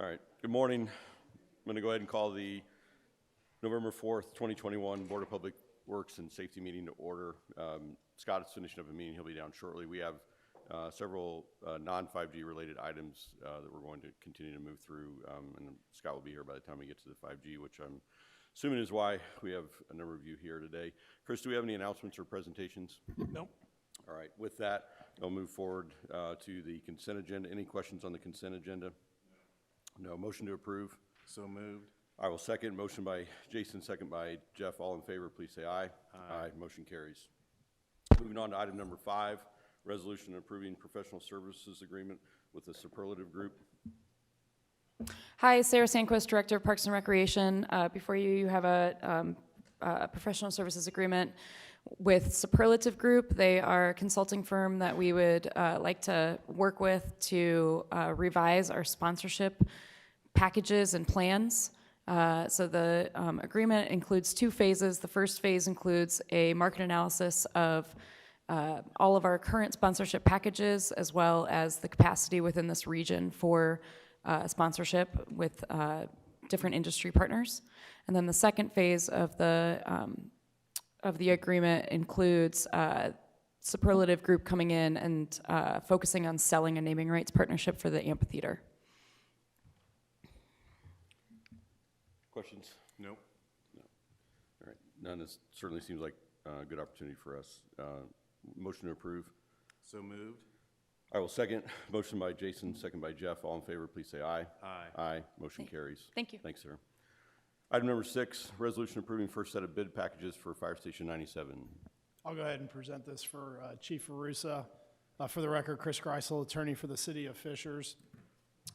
All right, good morning. I'm going to go ahead and call the November 4th, 2021 Board of Public Works and Safety meeting to order. Scott is finishing up a meeting. He'll be down shortly. We have several non-5G related items that we're going to continue to move through, and Scott will be here by the time we get to the 5G, which I'm assuming is why we have a number of you here today. Chris, do we have any announcements or presentations? Nope. All right, with that, I'll move forward to the consent agenda. Any questions on the consent agenda? No. Motion to approve? So moved. I will second. Motion by Jason, second by Jeff. All in favor, please say aye. Aye. Motion carries. Moving on to item number 5, resolution approving professional services agreement with the Superlative Group. Hi, Sarah Sandquist, Director of Parks and Recreation. Before you have a professional services agreement with Superlative Group. They are a consulting firm that we would like to work with to revise our sponsorship packages and plans. So the agreement includes 2 phases. The first phase includes a market analysis of all of our current sponsorship packages, as well as the capacity within this region for sponsorship with different industry partners. And then the second phase of the agreement includes Superlative Group coming in and focusing on selling a naming rights partnership for the amphitheater. Questions? Nope. No. All right. None. This certainly seems like a good opportunity for us. Motion to approve. So moved. I will second. Motion by Jason, second by Jeff. All in favor, please say aye. Aye. Aye. Motion carries. Thank you. Thanks, sir. Item number 6, resolution approving first set of bid packages for Fire Station 97. I'll go ahead and present this for Chief Arusa. For the record, Chris Greisel, attorney for the City of Fishers,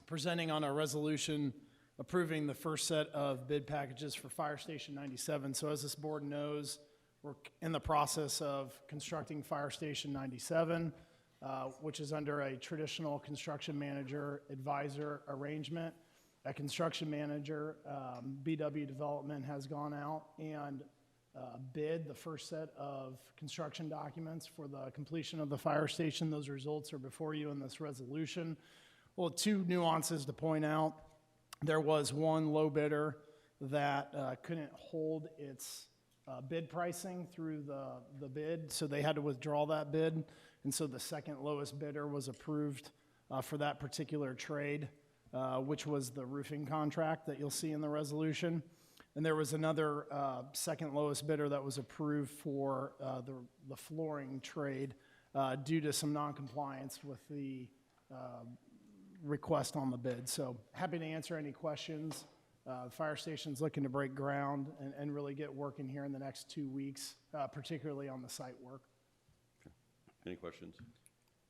presenting on a resolution approving the first set of bid packages for Fire Station 97. So as this board knows, we're in the process of constructing Fire Station 97, which is under a traditional construction manager advisor arrangement. A construction manager, BW Development, has gone out and bid the first set of construction documents for the completion of the fire station. Those results are before you in this resolution. Well, 2 nuances to point out. There was one low bidder that couldn't hold its bid pricing through the bid, so they had to withdraw that bid. And so the second lowest bidder was approved for that particular trade. Which was the roofing contract that you'll see in the resolution. And there was another second lowest bidder that was approved for the flooring trade due to some non-compliance with the request on the bid. So happy to answer any questions. The fire station's looking to break ground and really get working here in the next 2 weeks, particularly on the site work. Okay. Any questions?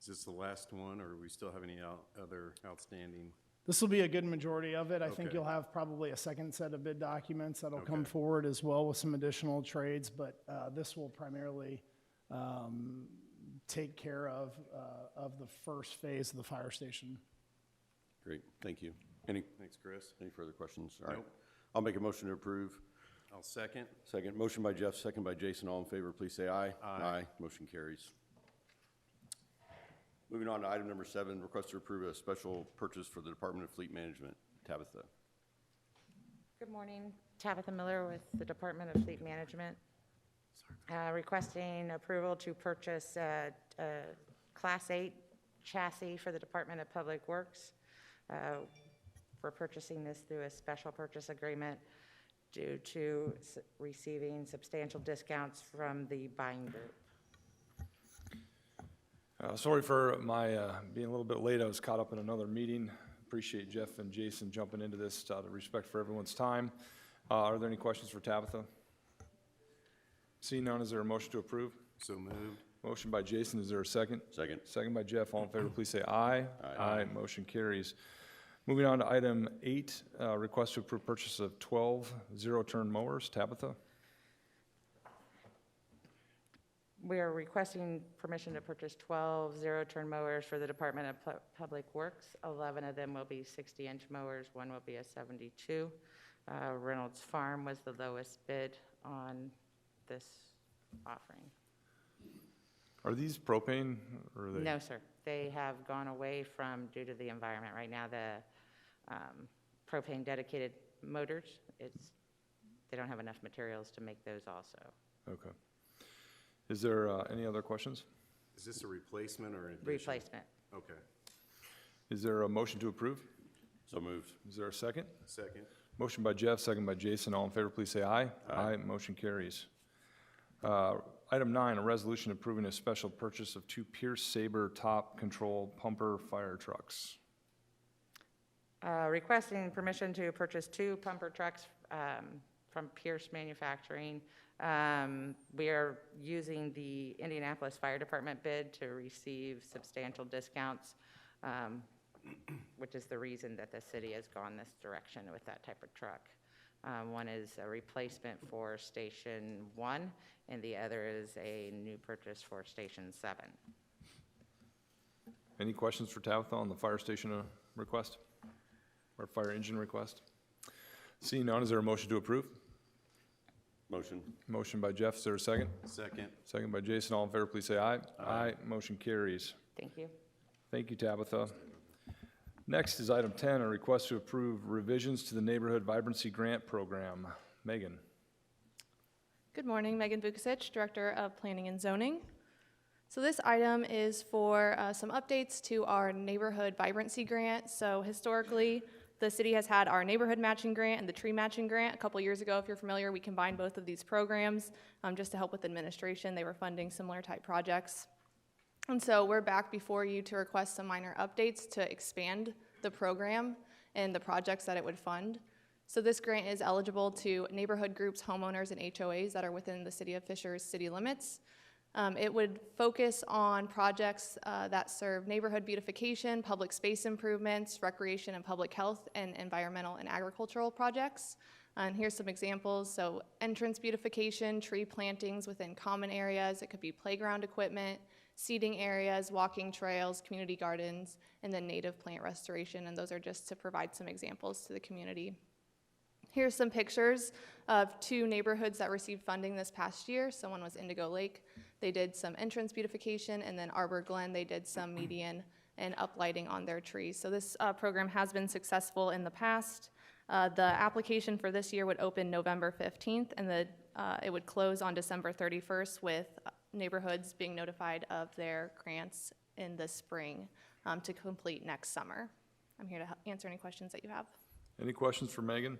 Is this the last one, or do we still have any other outstanding? This will be a good majority of it. I think Okay. you'll have probably a second set of bid documents that'll come forward as well with some additional trades, but this will primarily take care of the first phase of the fire station. Great. Thank you. Thanks, Chris. Any further questions? All right. Nope. I'll make a motion to approve. I'll second. Second. Motion by Jeff, second by Jason. All in favor, please say aye. Aye. Motion carries. Moving on to item number 7, request to approve a special purchase for the Department of Fleet Management. Tabitha. Good morning, Tabitha Miller with the Department of Fleet Management. Requesting approval to purchase a Class 8 chassis for the Department of Public Works. We're purchasing this through a special purchase agreement due to receiving substantial discounts from the buying group. Sorry for my being a little bit late. I was caught up in another meeting. Appreciate Jeff and Jason jumping into this out of respect for everyone's time. Are there any questions for Tabitha? Seeing none, is there a motion to approve? So moved. Motion by Jason, is there a second? Second. Second by Jeff. All in favor, please say aye. Aye. Motion carries. Moving on to item 8, request to approve purchase of 12 zero-turn mowers. Tabitha? We are requesting permission to purchase 12 zero-turn mowers for the Department of Public Works. 11 of them will be 60-inch mowers. 1 will be a 72. Reynolds Farm was the lowest bid on this offering. Are these propane, or are they? No, sir. They have gone away from, due to the environment right now, propane dedicated motors. They don't have enough materials to make those also. Okay. Is there any other questions? Is this a replacement or an addition? Replacement. Okay. Is there a motion to approve? So moved. Is there a second? Second. Motion by Jeff, second by Jason. All in favor, please say aye. Aye. Motion carries. Item 9, a resolution approving a special purchase of 2 Pierce Saber top control pumper fire trucks. Requesting permission to purchase 2 pumper trucks from Pierce Manufacturing. We are using the Indianapolis Fire Department bid to receive substantial discounts, which is the reason that the city has gone this direction with that type of truck. One is a replacement for Station 1, and the other is a new purchase for Station 7. Any questions for Tabitha on the fire station request? Or fire engine request? Seeing none, is there a motion to approve? Motion. Motion by Jeff, is there a second? Second. Second by Jason. All in favor, please say aye. Aye. Motion carries. Thank you. Thank you, Tabitha. Next is item 10, a request to approve revisions to the Neighborhood Vibrancy Grant Program. Megan. Good morning, Megan Vukasich, Director of Planning and Zoning. So this item is for some updates to our Neighborhood Vibrancy Grant. So historically, the city has had our Neighborhood Matching Grant and the Tree Matching Grant. A couple years ago, if you're familiar, we combined both of these programs just to help with administration. They were funding similar type projects. And so we're back before you to request some minor updates to expand the program and the projects that it would fund. So this grant is eligible to neighborhood groups, homeowners, and HOAs that are within the City of Fishers city limits. It would focus on projects that serve neighborhood beautification, public space improvements, recreation and public health, and environmental and agricultural projects. And here's some examples. So entrance beautification, tree plantings within common areas. It could be playground equipment, seating areas, walking trails, community gardens, and then native plant restoration. And those are just to provide some examples to the community. Here's some pictures of 2 neighborhoods that received funding this past year. So one was Indigo Lake. They did some entrance beautification, and then Arbor Glen, they did some median and uplighting on their trees. So this program has been successful in the past. The application for this year would open November 15th, and it would close on December 31st with neighborhoods being notified of their grants in the spring to complete next summer. I'm here to answer any questions that you have. Any questions for Megan?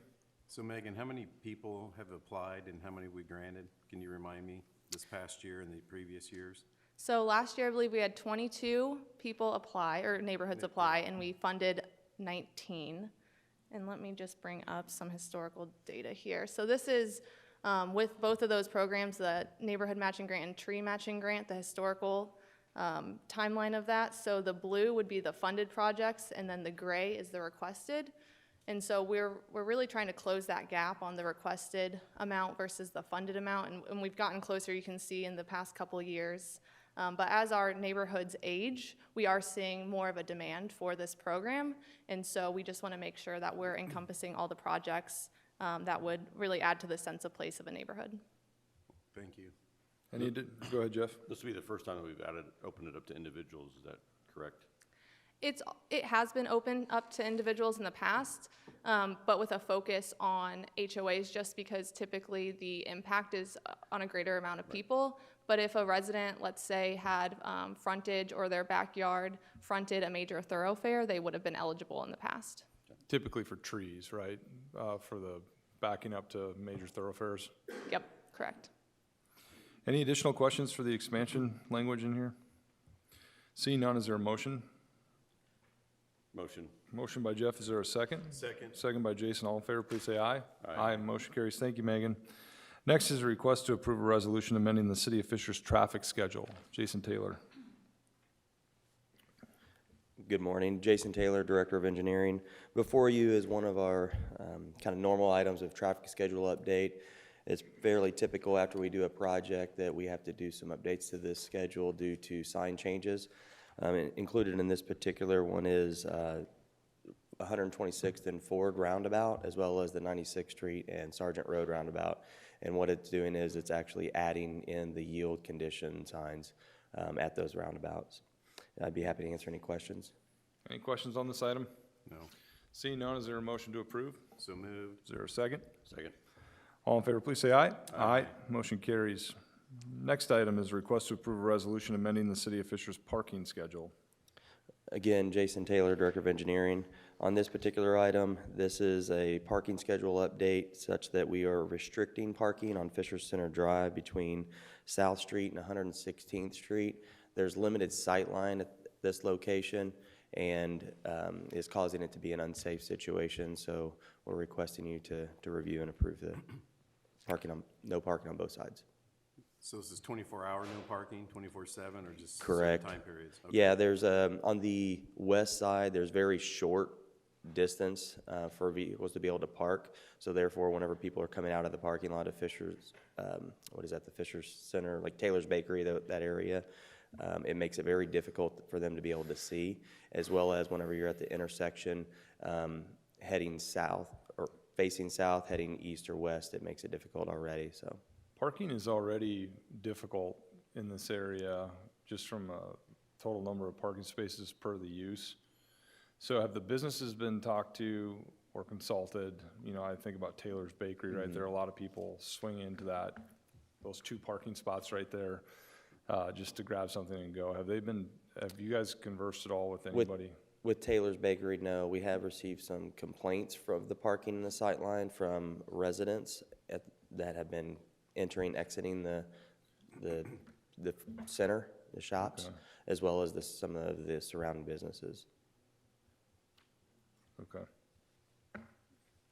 So Megan, how many people have applied and how many we granted? Can you remind me this past year and the previous years? So last year, I believe we had 22 people apply, or neighborhoods apply, and we funded 19. And let me just bring up some historical data here. So this is with both of those programs, the Neighborhood Matching Grant and Tree Matching Grant, the historical timeline of that. So the blue would be the funded projects, and then the gray is the requested. And so we're really trying to close that gap on the requested amount versus the funded amount, and we've gotten closer, you can see, in the past couple of years. But as our neighborhoods age, we are seeing more of a demand for this program, and so we just want to make sure that we're encompassing all the projects that would really add to the sense of place of a neighborhood. Thank you. Go ahead, Jeff. This will be the first time that we've opened it up to individuals, is that correct? It has been opened up to individuals in the past, but with a focus on HOAs, just because typically the impact is on a greater amount of people. But if a resident, let's say, had frontage or their backyard fronted a major thoroughfare, they would have been eligible in the past. Typically for trees, right? For the backing up to major thoroughfares. Yep, correct. Any additional questions for the expansion language in here? Seeing none, is there a motion? Motion. Motion by Jeff, is there a second? Second. Second by Jason. All in favor, please say aye. Aye. Motion carries. Thank you, Megan. Next is a request to approve a resolution amending the City of Fishers traffic schedule. Jason Taylor. Good morning. Jason Taylor, Director of Engineering. Before you is one of our kind of normal items of traffic schedule update. It's fairly typical after we do a project that we have to do some updates to this schedule due to sign changes. Included in this particular one is 126th and Ford roundabout, as well as the 96th Street and Sargent Road roundabout. And what it's doing is it's actually adding in the yield condition signs at those roundabouts. I'd be happy to answer any questions. Any questions on this item? No. Seeing none, is there a motion to approve? So moved. Is there a second? Second. All in favor, please say aye. Aye. Motion carries. Next item is request to approve a resolution amending the City of Fishers parking schedule. Again, Jason Taylor, Director of Engineering. On this particular item, this is a parking schedule update such that we are restricting parking on Fisher Center Drive between South Street and 116th Street. There's limited sight line at this location and is causing it to be an unsafe situation. So we're requesting you to review and approve the no parking on both sides. So this is 24-hour no parking, 24/7, or just Correct. certain time periods? Okay. Yeah, there's, on the west side, there's very short distance for vehicles to be able to park. So therefore, whenever people are coming out of the parking lot of Fisher's, the Fisher's Center, like Taylor's Bakery, that area, it makes it very difficult for them to be able to see, as well as whenever you're at the intersection heading south, or facing south, heading east or west, it makes it difficult already, so. Parking is already difficult in this area, just from a total number of parking spaces per the use. So have the businesses been talked to or consulted? You know, I think about Taylor's Bakery right there. A lot of people swing into those 2 parking spots right there just to grab something and go. Have you guys conversed at all with anybody? With Taylor's Bakery, no. We have received some complaints from the parking in the sight line from residents that have been entering, exiting the center, the shops, as well as some of the surrounding businesses. Okay.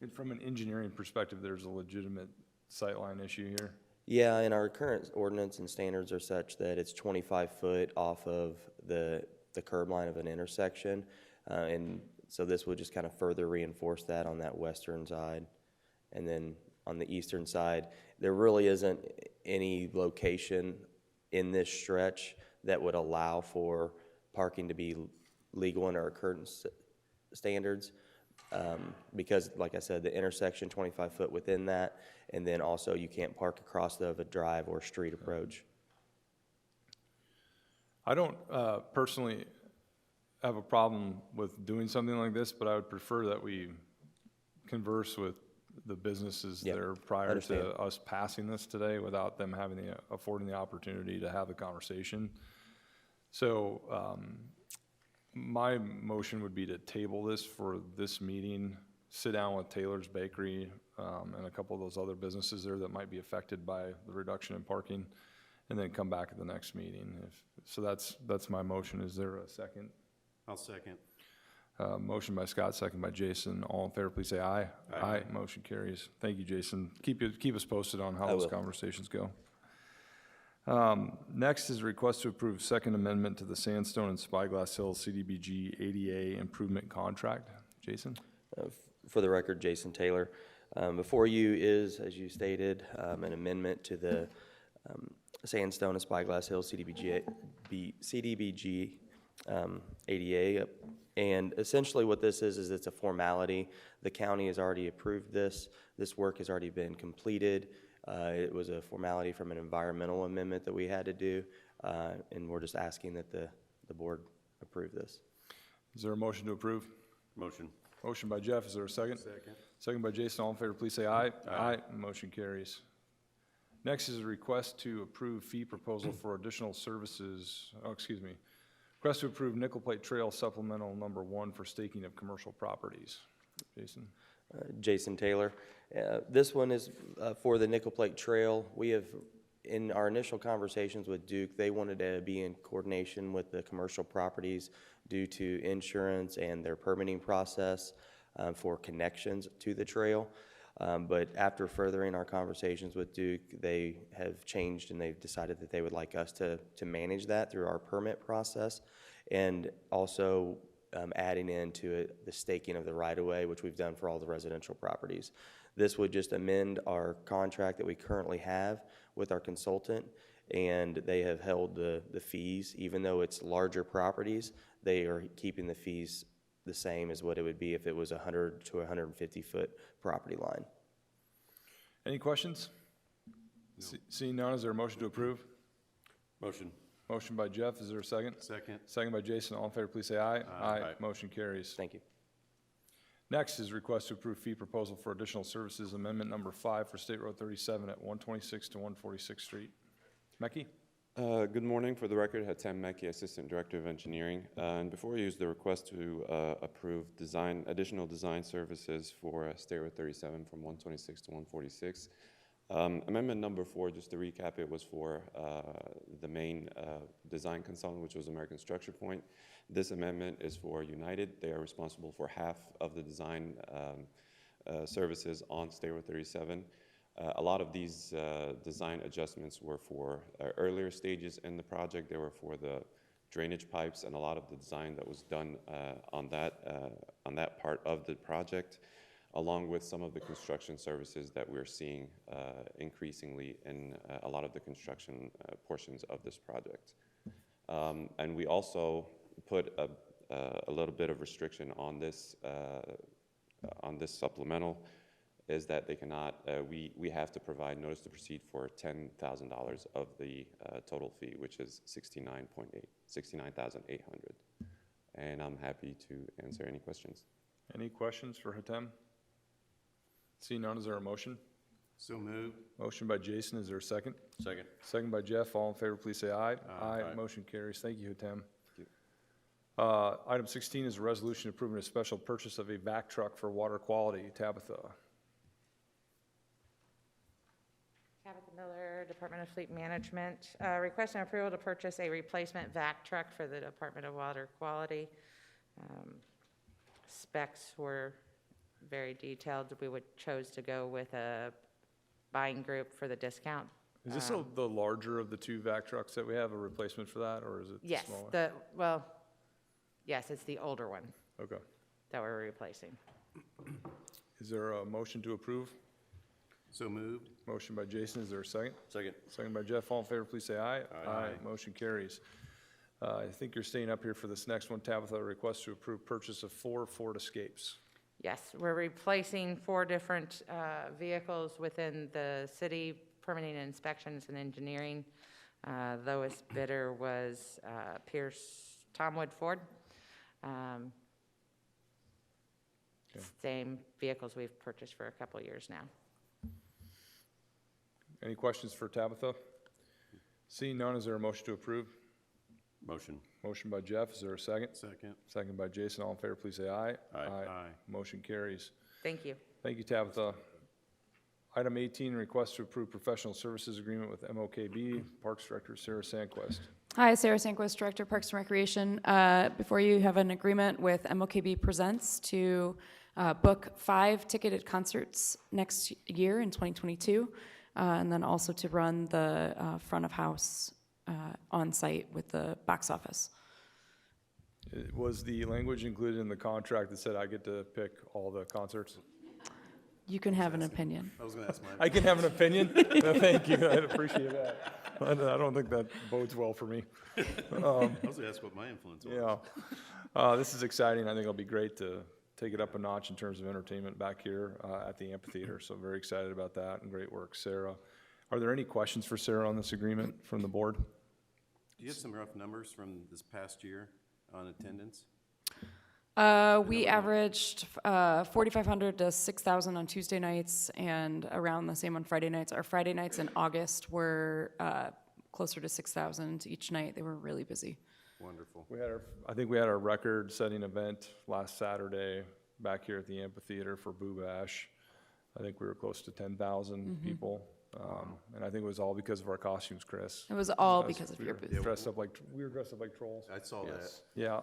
And from an engineering perspective, there's a legitimate sightline issue here? Yeah, and our current ordinance and standards are such that it's 25 foot off of the curb line of an intersection. And so this would just kind of further reinforce that on that western side. And then on the eastern side, there really isn't any location in this stretch that would allow for parking to be legal under our current standards. Because, like I said, the intersection, 25 foot within that, and then also you can't park across the drive or street approach. I don't personally have a problem with doing something like this, but I would prefer that we converse with the businesses there prior Understand. to us passing this today without them affording the opportunity to have the conversation. So my motion would be to table this for this meeting, sit down with Taylor's Bakery and a couple of those other businesses there that might be affected by the reduction in parking, and then come back at the next meeting. So that's my motion. Is there a second? I'll second. Motion by Scott, second by Jason. All in favor, please say aye. Aye. Motion carries. Thank you, Jason. Keep us posted on how those conversations go. Next is a request to approve Second Amendment to the Sandstone and Spyglass Hill CDBG ADA improvement contract. Jason? For the record, Jason Taylor. Before you is, as you stated, an amendment to the Sandstone and Spyglass Hill CDBG ADA. And essentially what this is it's a formality. The county has already approved this. This work has already been completed. It was a formality from an environmental amendment that we had to do, and we're just asking that the board approve this. Is there a motion to approve? Motion. Motion by Jeff. Is there a second? Second. Second by Jason. All in favor, please say aye. Aye. Motion carries. Next is a request to approve fee proposal for additional services. Request to approve Nickel Plate Trail Supplemental Number 1 for staking of commercial properties. Jason? Jason Taylor. This one is for the Nickel Plate Trail. We have, in our initial conversations with Duke, they wanted to be in coordination with the commercial properties due to insurance and their permitting process for connections to the trail. But after furthering our conversations with Duke, they have changed and they've decided that they would like us to manage that through our permit process, and also adding into it the staking of the right-of-way, which we've done for all the residential properties. This would just amend our contract that we currently have with our consultant, and they have held the fees. Even though it's larger properties, they are keeping the fees the same as what it would be if it was 100 to 150 foot property line. Any questions? No. Seeing none, is there a motion to approve? Motion. Motion by Jeff. Is there a second? Second. Second by Jason. All in favor, please say aye. Aye. Motion carries. Thank you. Next is request to approve fee proposal for additional services amendment number 5 for State Road 37 at 126 to 146th Street. Meckie? Good morning. For the record, Hatem Mecki, Assistant Director of Engineering. And before I use the request to approve additional design services for State Road 37 from 126 to 146, amendment number 4, just to recap, it was for the main design consultant, which was American Structure Point. This amendment is for United. They are responsible for half of the design services on State Road 37. A lot of these design adjustments were for earlier stages in the project. They were for the drainage pipes, and a lot of the design that was done on that part of the project, along with some of the construction services that we're seeing increasingly in a lot of the construction portions of this project. And we also put a little bit of restriction on this supplemental, is that they cannot, we have to provide notice to proceed for $10,000 of the total fee, which is $69,800. And I'm happy to answer any questions. Any questions for Hatem? Seeing none, is there a motion? So moved. Motion by Jason, is there a second? Second. Second by Jeff. All in favor, please say aye. Aye. Motion carries. Thank you, Hatem. Item 16 is a resolution approving a special purchase of a vac truck for water quality. Tabitha. Tabitha Miller, Department of Fleet Management, requesting approval to purchase a replacement vac truck for the Department of Water Quality. Specs were very detailed. We chose to go with a buying group for the discount. Is this the larger of the 2 vac trucks that we have, a replacement for that, or is it the Yes, smaller? yes, it's the older one Okay. that we're replacing. Is there a motion to approve? So moved. Motion by Jason, is there a second? Second. Second by Jeff. All in favor, please say aye. Aye. Motion carries. I think you're staying up here for this next one, Tabitha. Request to approve purchase of 4 Ford Escapes. Yes, we're replacing 4 different vehicles within the city, permitting inspections and engineering. Lowest bidder was Tomwood Ford. Same vehicles we've purchased for a couple of years now. Any questions for Tabitha? Seeing none, is there a motion to approve? Motion. Motion by Jeff, is there a second? Second. Second by Jason. All in favor, please say aye. Aye. Aye. Motion carries. Thank you. Thank you, Tabitha. Item 18, request to approve professional services agreement with MOKB. Parks Director Sarah Sandquist. Hi, Sarah Sandquist, Director, Parks and Recreation. Before you have an agreement with MOKB Presents to book 5 ticketed concerts next year in 2022, and then also to run the front of house on site with the box office. Was the language included in the contract that said I get to pick all the concerts? You can have an opinion. I was going to ask mine. I can have an opinion? No, thank you, I'd appreciate that. I don't think that bodes well for me. I was going to ask what my influence was. Yeah. This is exciting. I think it'll be great to take it up a notch in terms of entertainment back here at the amphitheater. So very excited about that, and great work, Sarah. Are there any questions for Sarah on this agreement from the board? Do you have some rough numbers from this past year on attendance? We averaged 4,500 to 6,000 on Tuesday nights and around the same on Friday nights. Our Friday nights in August were closer to 6,000 each night. They were really busy. Wonderful. I think we had our record-setting event last Saturday back here at the amphitheater for Boo Bash. I think we were close to 10,000 people. And I think it was all because of our costumes, Chris. It was all because of your booth. We were dressed up like trolls. I saw that. Yeah,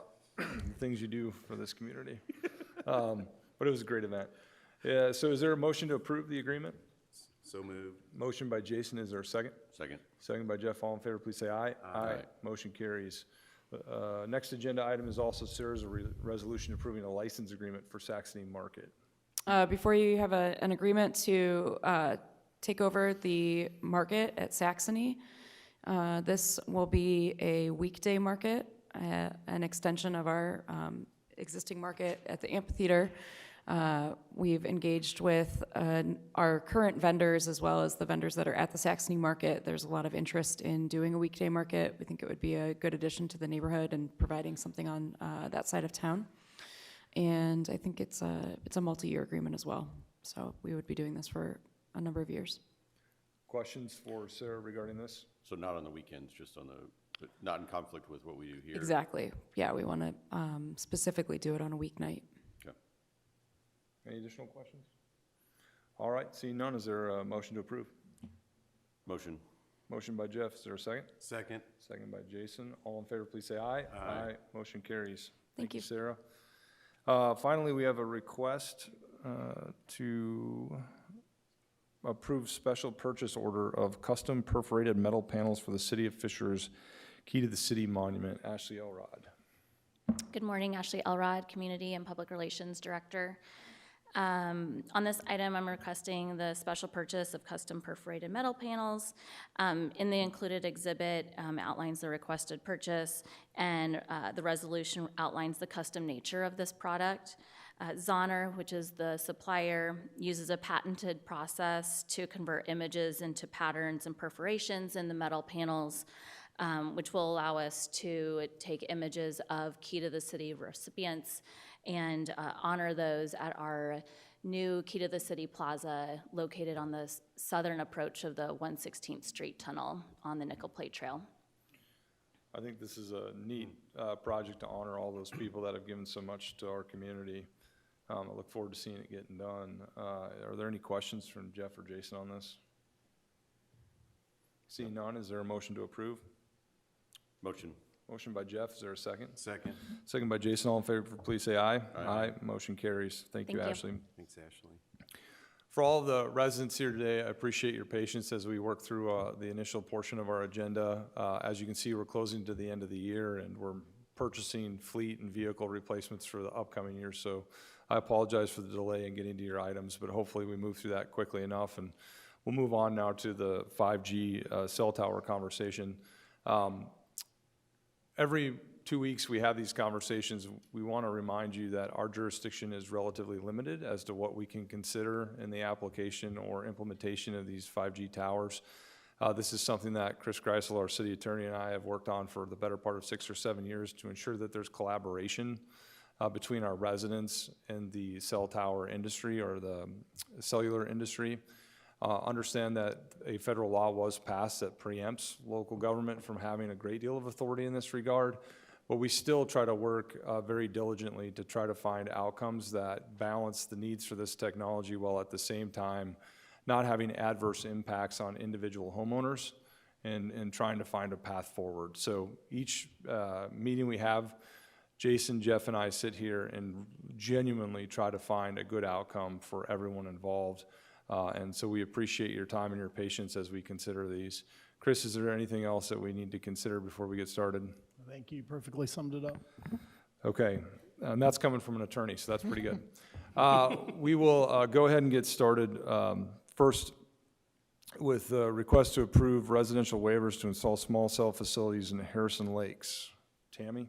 things you do for this community. But it was a great event. Yeah, so is there a motion to approve the agreement? So moved. Motion by Jason, is there a second? Second. Second by Jeff, all in favor, please say aye. Aye. Motion carries. Next agenda item is also Sarah's resolution approving a license agreement for Saxony Market. Before you have an agreement to take over the market at Saxony. This will be a weekday market, an extension of our existing market at the amphitheater. We've engaged with our current vendors as well as the vendors that are at the Saxony market. There's a lot of interest in doing a weekday market. We think it would be a good addition to the neighborhood and providing something on that side of town. And I think it's a multi-year agreement as well. So we would be doing this for a number of years. Questions for Sarah regarding this? So not on the weekends, just on the, but not in conflict with what we do here? Exactly. Yeah, we want to specifically do it on a weeknight. Okay. Any additional questions? All right, seeing none, is there a motion to approve? Motion. Motion by Jeff, is there a second? Second. Second by Jason. All in favor, please say aye. Aye. Motion carries. Thank you. Sarah. Finally, we have a request to approve special purchase order of custom perforated metal panels for the City of Fishers Key to the City Monument. Ashley Elrod. Good morning, Ashley Elrod, Community and Public Relations Director. On this item, I'm requesting the special purchase of custom perforated metal panels. In the included exhibit outlines the requested purchase, and the resolution outlines the custom nature of this product. Zonner, which is the supplier, uses a patented process to convert images into patterns and perforations in the metal panels, which will allow us to take images of Key to the City recipients and honor those at our new Key to the City Plaza located on the southern approach of the 116th Street Tunnel on the Nickel Plate Trail. I think this is a neat project to honor all those people that have given so much to our community. I look forward to seeing it getting done. Are there any questions from Jeff or Jason on this? Seeing none, is there a motion to approve? Motion. Motion by Jeff, is there a second? Second. Second by Jason, all in favor, please say aye. Aye. Motion carries. Thank you, Thank you. Ashley. Thanks, Ashley. For all of the residents here today, I appreciate your patience as we work through the initial portion of our agenda. As you can see, we're closing to the end of the year, and we're purchasing fleet and vehicle replacements for the upcoming year. So I apologize for the delay in getting to your items, but hopefully we move through that quickly enough. And we'll move on now to the 5G cell tower conversation. Every 2 weeks we have these conversations. We want to remind you that our jurisdiction is relatively limited as to what we can consider in the application or implementation of these 5G towers. This is something that Chris Greisel, our city attorney, and I have worked on for the better part of 6 or 7 years to ensure that there's collaboration between our residents and the cell tower industry or the cellular industry. Understand that a federal law was passed that preempts local government from having a great deal of authority in this regard, but we still try to work very diligently to try to find outcomes that balance the needs for this technology while at the same time not having adverse impacts on individual homeowners and trying to find a path forward. So each meeting we have, Jason, Jeff, and I sit here and genuinely try to find a good outcome for everyone involved. And so we appreciate your time and your patience as we consider these. Chris, is there anything else that we need to consider before we get started? I think you perfectly summed it up. Okay, and that's coming from an attorney, so that's pretty good. We will go ahead and get started first with the request to approve residential waivers to install small cell facilities in Harrison Lakes. Tammy?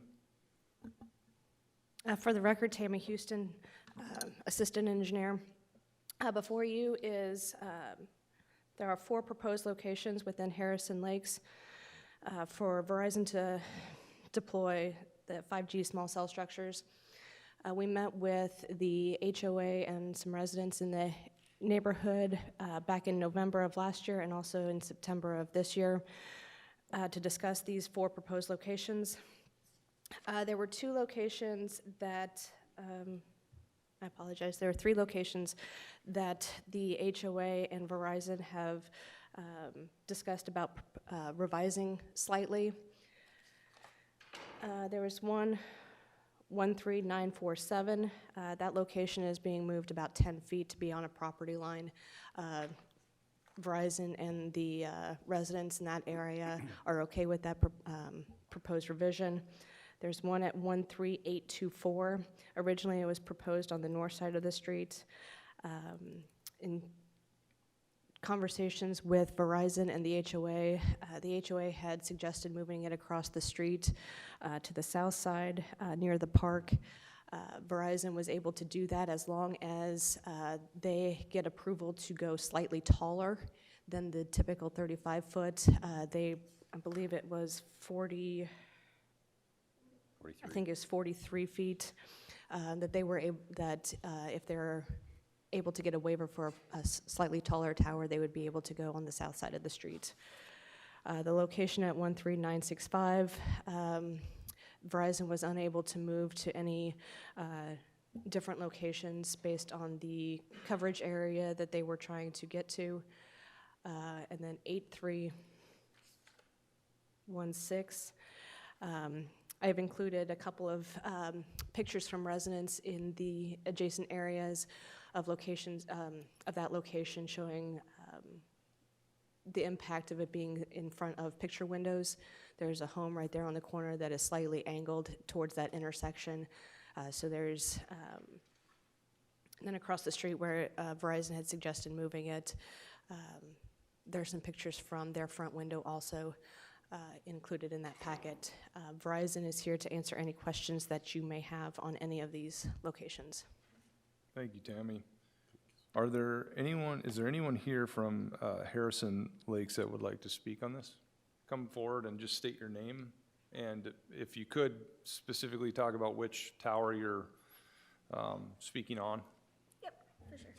For the record, Tammy Houston, Assistant Engineer. Before you is, there are 4 proposed locations within Harrison Lakes for Verizon to deploy the 5G small cell structures. We met with the HOA and some residents in the neighborhood back in November of last year and also in September of this year to discuss these 4 proposed locations. There were 2 locations that, I apologize, there are 3 locations that the HOA and Verizon have discussed about revising slightly. There was 13947. That location is being moved about 10 feet to be on a property line. Verizon and the residents in that area are okay with that proposed revision. There's one at 13824. Originally, it was proposed on the north side of the street. In conversations with Verizon and the HOA had suggested moving it across the street to the south side near the park. Verizon was able to do that as long as they get approval to go slightly taller than the typical 35-foot. I believe it was 40. I think it's 43 feet, that they were if they're able to get a waiver for a slightly taller tower, they would be able to go on the south side of the street. The location at 13965, Verizon was unable to move to any different locations based on the coverage area that they were trying to get to. And then 8316, I've included a couple of pictures from residents in the adjacent areas of locations, of that location, showing the impact of it being in front of picture windows. There's a home right there on the corner that is slightly angled towards that intersection. So there's, and then across the street where Verizon had suggested moving it, there's some pictures from their front window also included in that packet. Verizon is here to answer any questions that you may have on any of these locations. Thank you, Tammy. Is there anyone here from Harrison Lakes that would like to speak on this? Come forward and just state your name, and if you could specifically talk about which tower you're speaking on. Yep, for sure.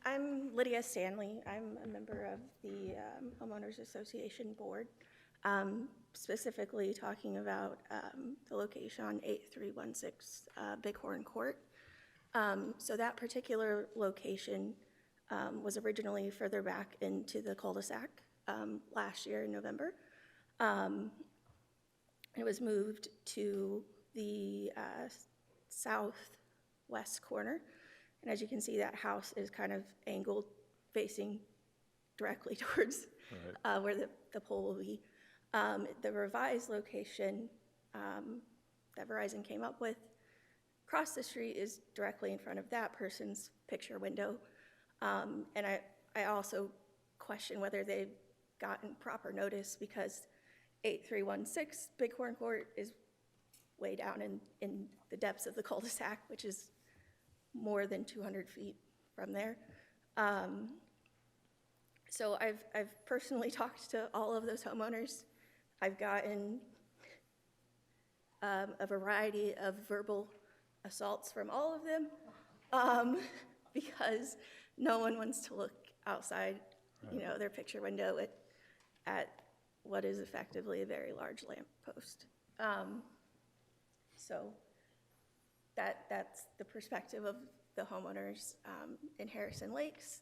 I'm Lydia Stanley. I'm a member of the Homeowners Association Board, specifically talking about the location on 8316 Bighorn Court. So that particular location was originally further back into the cul-de-sac last year in November. It was moved to the southwest corner. And as you can see, that house is kind of angled facing directly towards where the pole will be. The revised location that Verizon came up with across the street is directly in front of that person's picture window. And I also question whether they've gotten proper notice, because 8316 Bighorn Court is way down in the depths of the cul-de-sac, which is more than 200 feet from there. So I've personally talked to all of those homeowners. I've gotten a variety of verbal assaults from all of them, because no one wants to look outside, their picture window at what is effectively a very large lamppost. So that's the perspective of the homeowners in Harrison Lakes.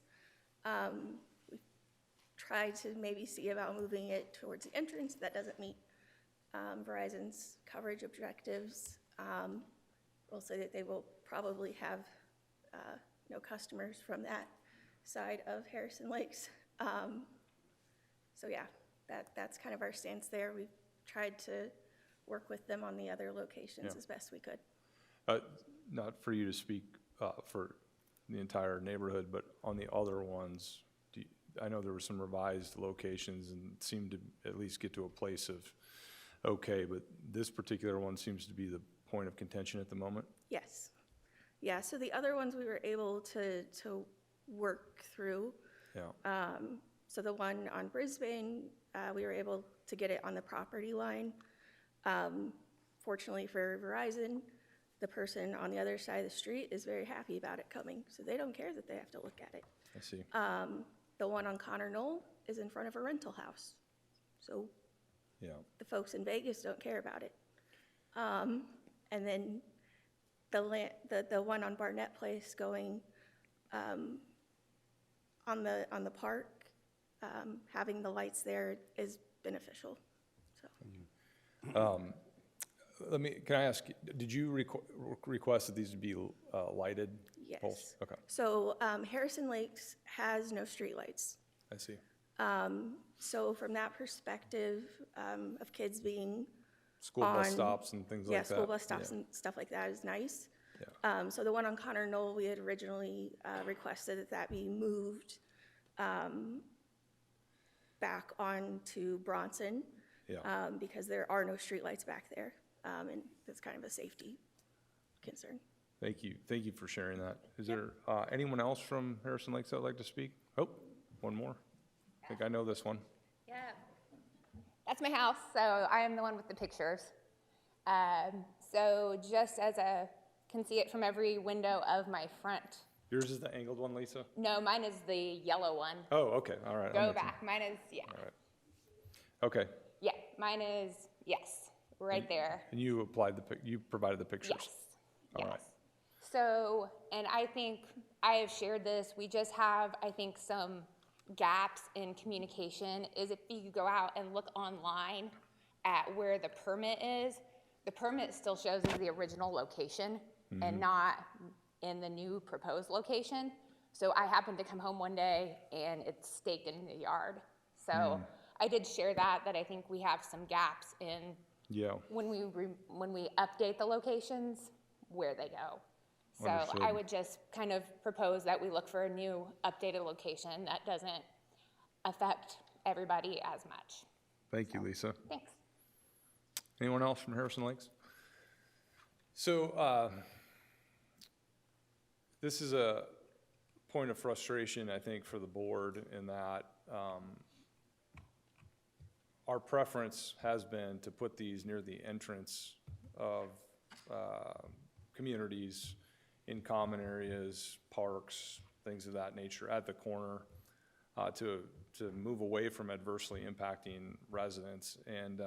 We tried to maybe see about moving it towards the entrance. That doesn't meet Verizon's coverage objectives. We'll say that they will probably have no customers from that side of Harrison Lakes. So yeah, that's kind of our stance there. We've tried to work with them on the other locations as best we could. Not for you to speak for the entire neighborhood, but on the other ones, I know there were some revised locations and seemed to at least get to a place of okay, but this particular one seems to be the point of contention at the moment? Yes. Yeah, so the other ones we were able to work through. Yeah. So the one on Brisbane, we were able to get it on the property line. Fortunately for Verizon, the person on the other side of the street is very happy about it coming, so they don't care that they have to look at it. I see. The one on Connor Knoll is in front of a rental house, so the folks in Vegas don't care about it. And then the one on Barnett Place going on the park, having the lights there is beneficial. So. Can I ask, did you request that these would be lighted poles? Yes. Okay, So Harrison Lakes has no streetlights. I see. So from that perspective of kids being School bus stops and things like that. Yeah, school bus stops and stuff like that is nice. Yeah. So the one on Connor Knoll, we had originally requested that be moved back onto Bronson because there are no streetlights back there, and that's kind of a safety concern. Thank you. Thank you for sharing that. Is there anyone else from Harrison Lakes that would like to speak? Oh, one more. I think I know this one. Yeah, that's my house, so I am the one with the pictures. So just as can see it from every window of my front. Yours is the angled one, Lisa? No, mine is the yellow one. Oh, okay, all right. I'm Go with you. back. Mine is, yeah. All right. Okay, Yeah, mine is, yes, right there. and you you provided the pictures? Yes. All Yes. right. So, and I think I have shared this, we just have, I think, some gaps in communication, is if you go out and look online at where the permit is, the permit still shows as the original location and not in the new proposed location. So I happened to come home one day and it's staked in the yard. So I did share that I think we have some gaps in Yeah, when we update the locations, where they go. So Understood. I would just kind of propose that we look for a new updated location that doesn't affect everybody as much. thank you, Lisa. Thanks. Anyone else from Harrison Lakes? So, this is a point of frustration, I think, for the board in that, our preference has been to put these near the entrance of, communities in common areas, parks, things of that nature at the corner, to move away from adversely impacting residents. And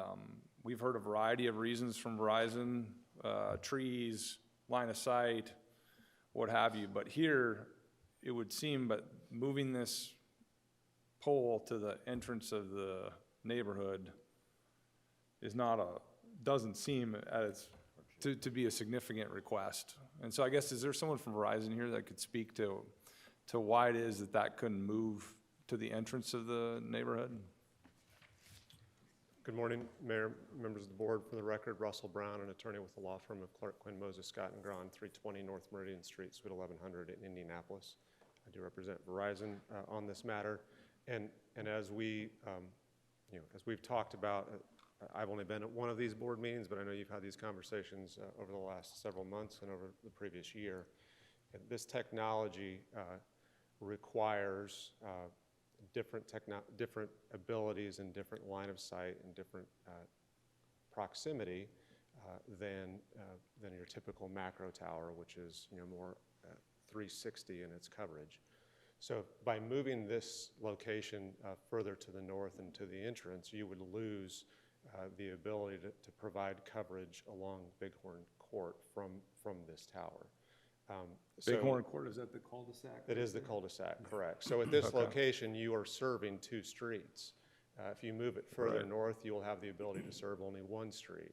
we've heard a variety of reasons from Verizon, trees, line of sight, what have you. But here, it would seem, but moving this pole to the entrance of the neighborhood is doesn't seem to be a significant request. And so I guess, is there someone from Verizon here that could speak to why it is that couldn't move to the entrance of the neighborhood? Good morning, Mayor, members of the board. For the record, Russell Brown, an attorney with the law firm of Clark, Quinn, Moses, Scott & Grahn, 320 North Meridian Street, Suite 1100 in Indianapolis. I do represent Verizon on this matter. And as we, as we've talked about, I've only been at one of these board meetings, but I know you've had these conversations over the last several months and over the previous year. And this technology requires different abilities and different line of sight and different proximity than your typical macro tower, which is more 360 in its coverage. So by moving this location further to the north and to the entrance, you would lose the ability to provide coverage along Bighorn Court from this tower. Bighorn Court, is that the cul-de-sac? It is the cul-de-sac, correct. So at this location, you are serving two streets. If you move it further north, you will have the ability to serve only one street.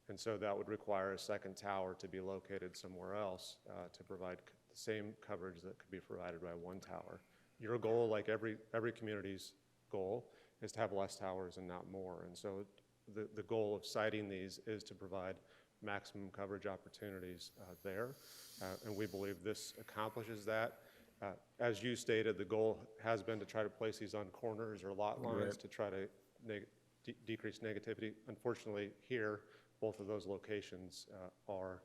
And so that would require a second tower to be located somewhere else to provide the same coverage that could be provided by one tower. Your goal, like every community's goal, is to have less towers and not more. And so the goal of siting these is to provide maximum coverage opportunities there. And we believe this accomplishes that. As you stated, the goal has been to try to place these on corners or lot lines to try to decrease negativity. Unfortunately, here, both of those locations are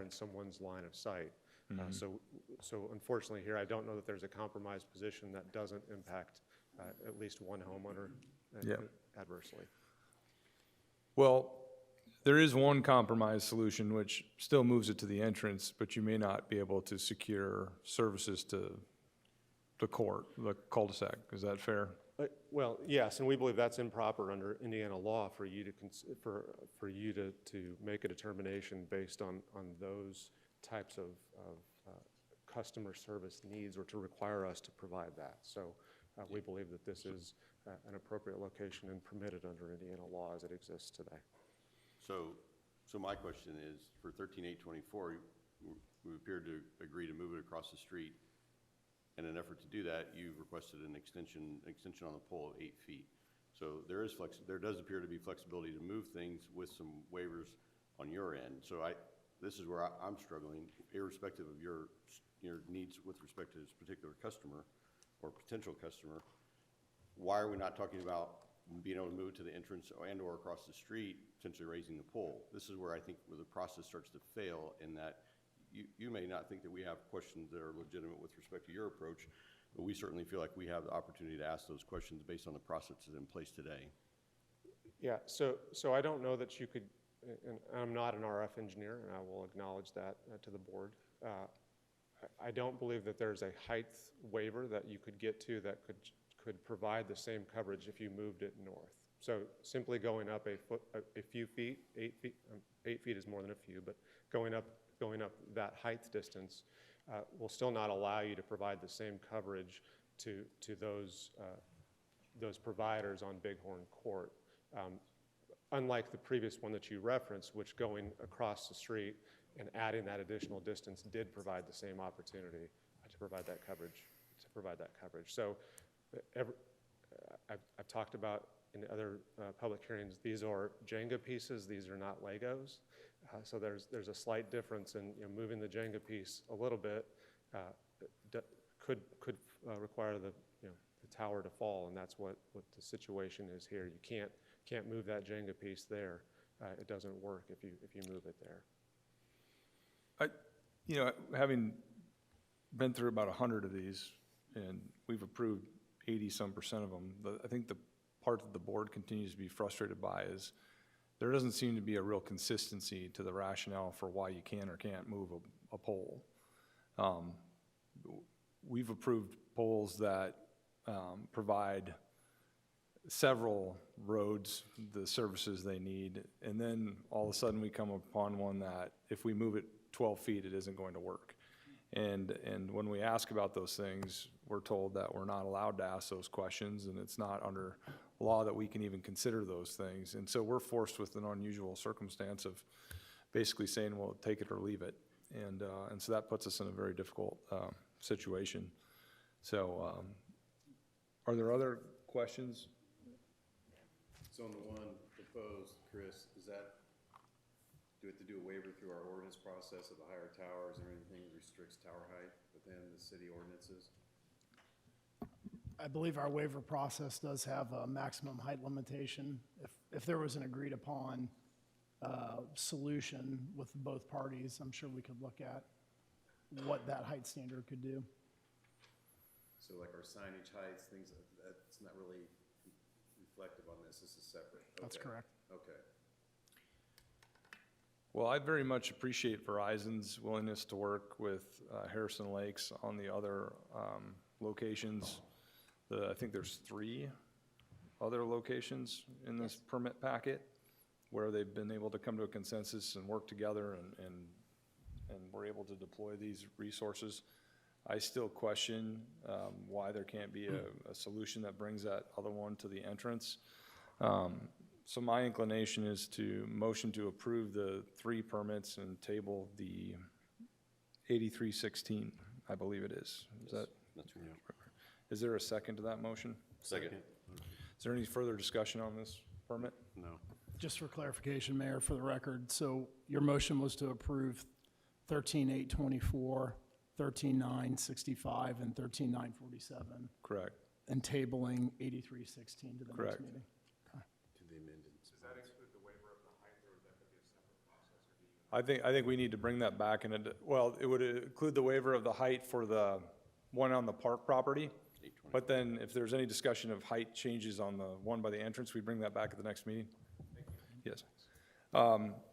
in someone's line of sight. So unfortunately here, I don't know that there's a compromised position that doesn't impact at least one homeowner adversely. Well, there is one compromise solution which still moves it to the entrance, but you may not be able to secure services to the court, the cul-de-sac. Is that fair? Well, yes, and we believe that's improper under Indiana law for you to make a determination based on those types of customer service needs or to require us to provide that. So we believe that this is an appropriate location and permitted under Indiana law as it exists today. So my question is, for 13824, we appeared to agree to move it across the street. In an effort to do that, you requested an extension on the pole of 8 feet. So there does appear to be flexibility to move things with some waivers on your end. So this is where I'm struggling, irrespective of your needs with respect to this particular customer or potential customer. Why are we not talking about being able to move to the entrance and or across the street, potentially raising the pole? This is where I think where the process starts to fail, in that you may not think that we have questions that are legitimate with respect to your approach, but we certainly feel like we have the opportunity to ask those questions based on the processes in place today. Yeah, so I don't know that you could and I'm not an RF engineer, and I will acknowledge that to the board. I don't believe that there's a height waiver that you could get to that could provide the same coverage if you moved it north. So simply going up a few feet, 8 feet, 8 feet is more than a few, but going up that height distance will still not allow you to provide the same coverage to those providers on Bighorn Court. Unlike the previous one that you referenced, which going across the street and adding that additional distance did provide the same opportunity to provide that coverage. So I've talked about in other public hearings, these are Jenga pieces, these are not Legos. So there's a slight difference in moving the Jenga piece a little bit could require the tower to fall, and that's what the situation is here. You can't move that Jenga piece there. It doesn't work if you move it there. Having been through about 100 of these, and we've approved 80-some% of them, I think the part that the board continues to be frustrated by is there doesn't seem to be a real consistency to the rationale for why you can or can't move a pole. We've approved poles that provide several roads the services they need, and then all of a sudden we come upon one that if we move it 12 feet, it isn't going to work. And when we ask about those things, we're told that we're not allowed to ask those questions, and it's not under law that we can even consider those things. And so we're forced with an unusual circumstance of basically saying, well, take it or leave it. And so that puts us in a very difficult situation. So are there other questions? So on the one proposed, Chris, do we have to do a waiver through our ordinance process of the higher towers? Is there anything that restricts tower height within the city ordinances? I believe our waiver process does have a maximum height limitation. If there was an agreed upon solution with both parties, I'm sure we could look at what that height standard could do. So like our signage heights, things, that's not really reflective on this. This is separate. Okay. That's correct. Okay. Well, I very much appreciate Verizon's willingness to work with Harrison Lakes on the other locations. I think there's 3 other locations in this permit packet where they've been able to come to a consensus and work together and we're able to deploy these resources. I still question why there can't be a solution that brings that other one to the entrance. So my inclination is to motion to approve the 3 permits and table the 8316, I believe it is. Is that? That's right. Is there a second to that motion? Second. Is there any further discussion on this permit? No. Just for clarification, Mayor, for the record, so your motion was to approve 13-824, 13-965, and 13-947, Correct. and tabling 8316 to the Correct. next meeting. To the amended. Does that exclude the waiver of the height, or is that going to be a separate process? Or do you I think we need to bring that back, and it would include the waiver of the height for the one on the park property. But then if there's any discussion of height changes on the one by the entrance, we bring that back at the next meeting? Yes.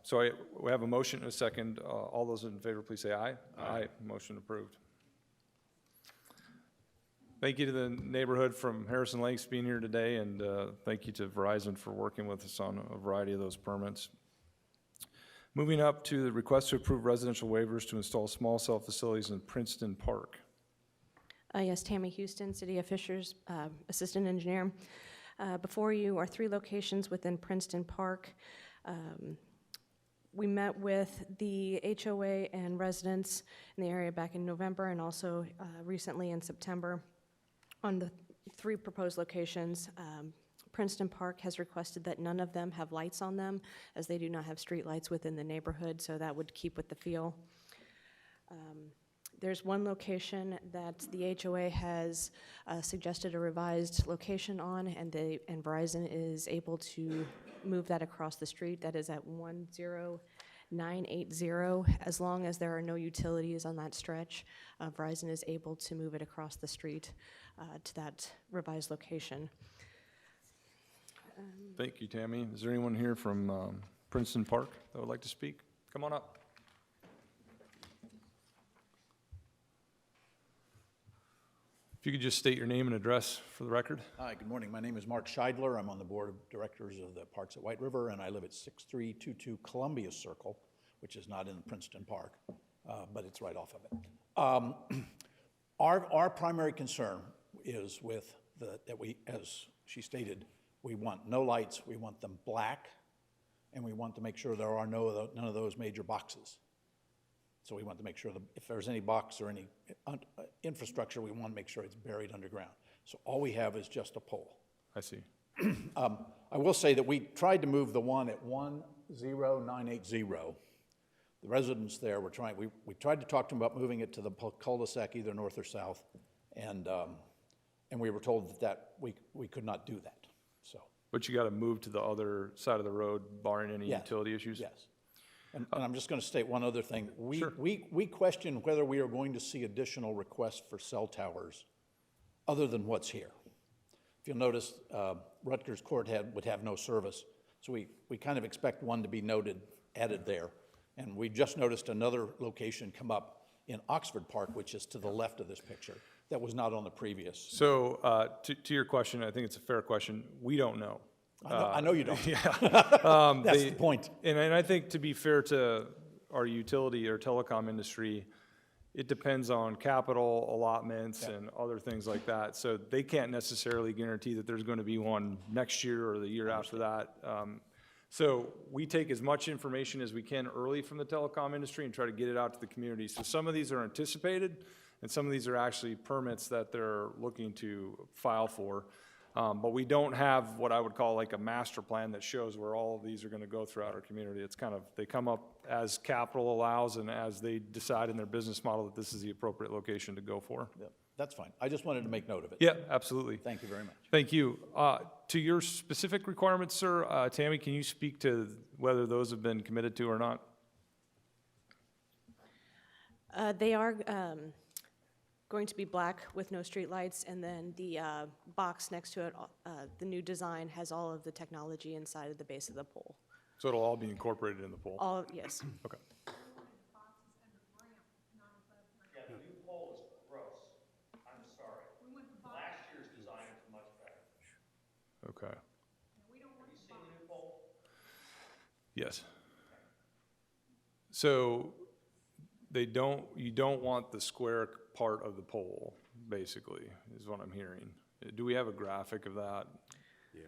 So we have a motion and a second. All those in favor, please say aye. Aye. Motion approved. Thank you to the neighborhood from Harrison Lakes being here today, and thank you to Verizon for working with us on a variety of those permits. Moving up to the request to approve residential waivers to install small cell facilities in Princeton Park. Yes, Tammy Houston, City of Fishers, Assistant Engineer. Before you are 3 locations within Princeton Park. We met with the HOA and residents in the area back in November and also recently in September on the 3 proposed locations. Princeton Park has requested that none of them have lights on them, as they do not have street lights within the neighborhood, so that would keep with the feel. There's one location that the HOA has suggested a revised location on, and Verizon is able to move that across the street. That is at 10980. As long as there are no utilities on that stretch, Verizon is able to move it across the street to that revised location. Thank you, Tammy. Is there anyone here from Princeton Park that would like to speak? Come on up. If you could just state your name and address for the record. Hi, good morning. My name is Mark Scheidler. I'm on the board of directors of the Parks at White River, and I live at 6322 Columbia Circle, which is not in Princeton Park, but it's right off of it. Our primary concern is with that we, as she stated, we want no lights, we want them black, and we want to make sure there are none of those major boxes. So we want to make sure that if there's any box or any infrastructure, we want to make sure it's buried underground. So all we have is just a pole. I see. I will say that we tried to move the one at 10980. The residents there were trying, we tried to talk to them about moving it to the cul-de-sac, either north or south, and we were told that we could not do that, so. But you got to move to the other side of the road barring any Yes. utility issues? Yes. And I'm just going to state one other thing. Sure. We question whether we are going to see additional requests for cell towers other than what's here. If you'll notice, Rutgers Court would have no service, so we kind of expect one to be added there. And we just noticed another location come up in Oxford Park, which is to the left of this picture, that was not on the previous. So to your question, I think it's a fair question. We don't know. I know you don't. Yeah. That's the point. And I think to be fair to our utility or telecom industry, it depends on capital allotments and other things like that. So they can't necessarily guarantee that there's going to be one next year or the year after that. So we take as much information as we can early from the telecom industry and try to get it out to the community. So some of these are anticipated, and some of these are actually permits that they're looking to file for. But we don't have what I would call like a master plan that shows where all of these are going to go throughout our community. It's kind of, they come up as capital allows and as they decide in their business model that this is the appropriate location to go for. Yeah, that's fine. I just wanted to make note of it. Yeah, absolutely. Thank you very much. Thank you. To your specific requirements, sir, Tammy, can you speak to whether those have been committed to or not? They are going to be black with no streetlights, and then the box next to it, the new design, has all of the technology inside of the base of the pole. So it'll all be incorporated in the pool? All, yes. Okay. Yeah, the new pole is gross. I'm sorry. Last year's design was much better. Okay. Have you seen the new pole? Yes. So you don't want the square part of the pole, basically, is what I'm hearing. Do we have a graphic of that? Yeah.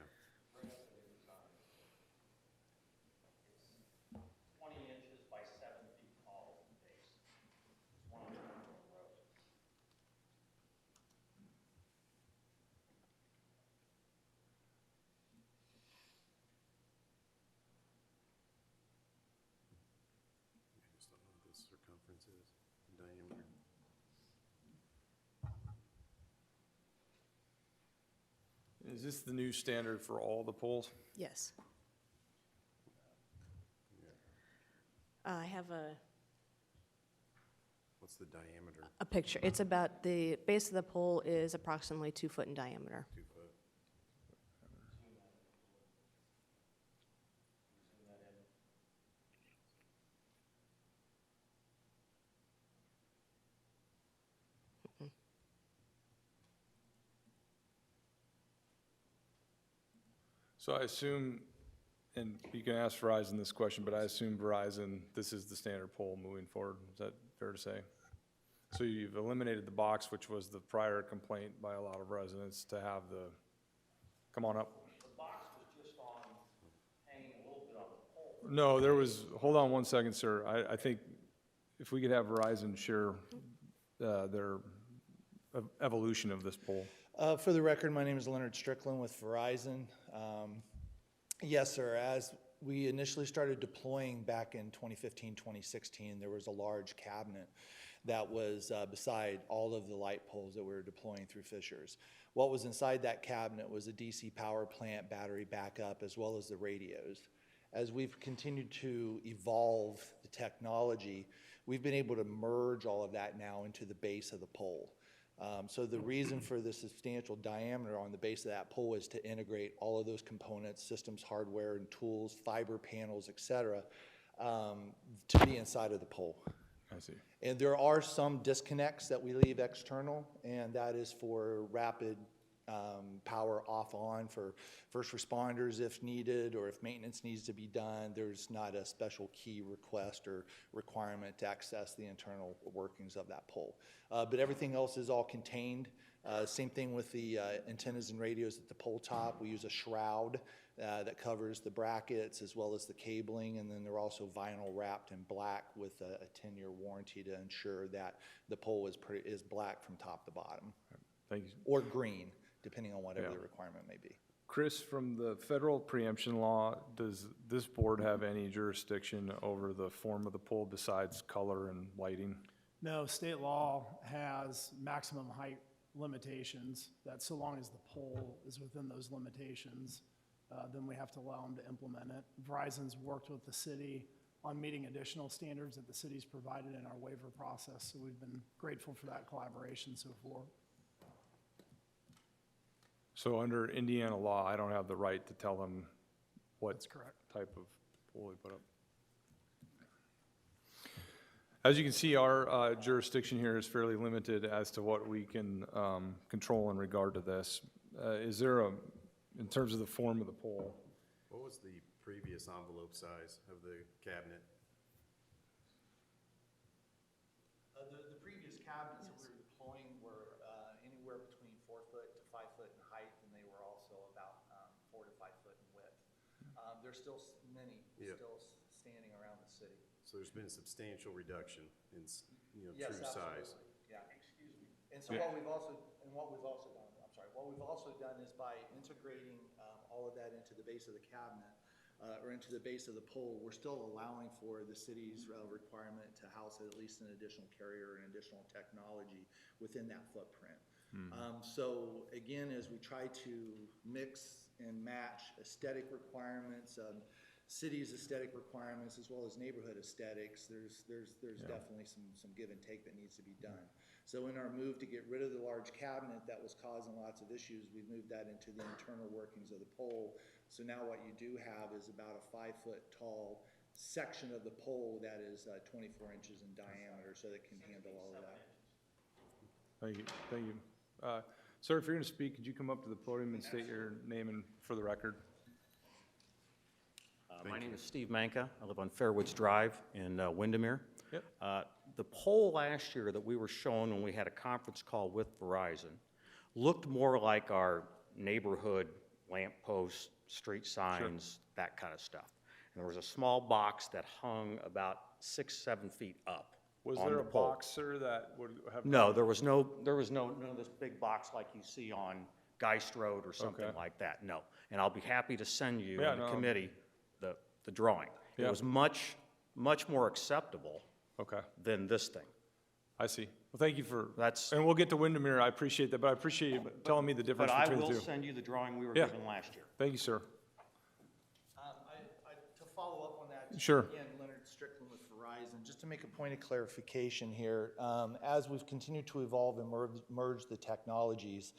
20 inches by 7 feet tall at the base. It's one of the rows. I just don't know what the circumference is, diameter. Is this the new standard for all the poles? Yes. I have What's the diameter? a picture. It's about, the base of the pole is approximately 2 foot in diameter. 2 foot. So I assume, and you can ask Verizon this question, but I assume Verizon, this is the standard pole moving forward. Is that fair to say? So you've eliminated the box, which was the prior complaint by a lot of residents to have the, come on up. The box was just on, hanging a little bit on the pole. No, there was, hold on one second, sir. I think if we could have Verizon share their evolution of this pole. For the record, my name is Leonard Strickland with Verizon. Yes, sir, as we initially started deploying back in 2015, 2016, there was a large cabinet that was beside all of the light poles that we were deploying through Fishers. What was inside that cabinet was a DC power plant battery backup as well as the radios. As we've continued to evolve the technology, we've been able to merge all of that now into the base of the pole. So the reason for the substantial diameter on the base of that pole is to integrate all of those components, systems, hardware, and tools, fiber panels, et cetera, to be inside of the pole. I see. And there are some disconnects that we leave external, and that is for rapid power off-on for first responders if needed, or if maintenance needs to be done. There's not a special key request or requirement to access the internal workings of that pole. But everything else is all contained. Same thing with the antennas and radios at the pole top. We use a shroud that covers the brackets as well as the cabling, and then they're also vinyl wrapped in black with a 10-year warranty to ensure that the pole is black from top to bottom. Thank you. Or green, depending on whatever the requirement may be. Chris, from the federal preemption law, does this board have any jurisdiction over the form of the pole besides color and lighting? No, state law has maximum height limitations, that so long as the pole is within those limitations, then we have to allow them to implement it. Verizon's worked with the city on meeting additional standards that the city's provided in our waiver process, so we've been grateful for that collaboration so far. So under Indiana law, I don't have the right to tell them what That's correct. type of pole they put up. As you can see, our jurisdiction here is fairly limited as to what we can control in regard to this. Is there in terms of the form of the pole? What was the previous envelope size of the cabinet? The previous cabinets that we were deploying were anywhere between 4 foot to 5 foot in height, and they were also about 4 to 5 foot in width. There's still many still standing around the city. So there's been a substantial reduction in, Yes, true size. absolutely. Yeah. Excuse me. And so what we've also done is by integrating all of that into the base of the cabinet or into the base of the pole, we're still allowing for the city's requirement to house at least an additional carrier and additional technology within that footprint. So again, as we try to mix and match aesthetic requirements, city's aesthetic requirements as well as neighborhood aesthetics, there's definitely some give and take that needs to be done. So in our move to get rid of the large cabinet that was causing lots of issues, we've moved that into the internal workings of the pole. So now what you do have is about a 5 foot tall section of the pole that is 24 inches in diameter, so that can handle all of that. Thank you. Thank you. Sir, if you're going to speak, could you come up to the podium and state your name and for the record? My name is Steve Manka. I live on Fairwoods Drive in Windermere. Yep. The poll last year that we were shown when we had a conference call with Verizon looked more like our neighborhood lamp posts, street signs, that kind of stuff. And there was a small box that hung about 6, 7 feet up. Was on there the a pole. box, sir, that would have? No, there was no none of this big box like you see on Geist Road or something like that, no. And I'll be happy to send you in the committee the drawing. It was much more acceptable than this thing. I see. Well, thank you for, and we'll get to Windermere. I appreciate that, but I appreciate you telling me the difference between the two. But I will send you the drawing we were given last year. Thank you, sir. To follow up on that, Sure. Again, Leonard Strickland with Verizon, just to make a point of clarification here, as we've continued to evolve and merge the technologies,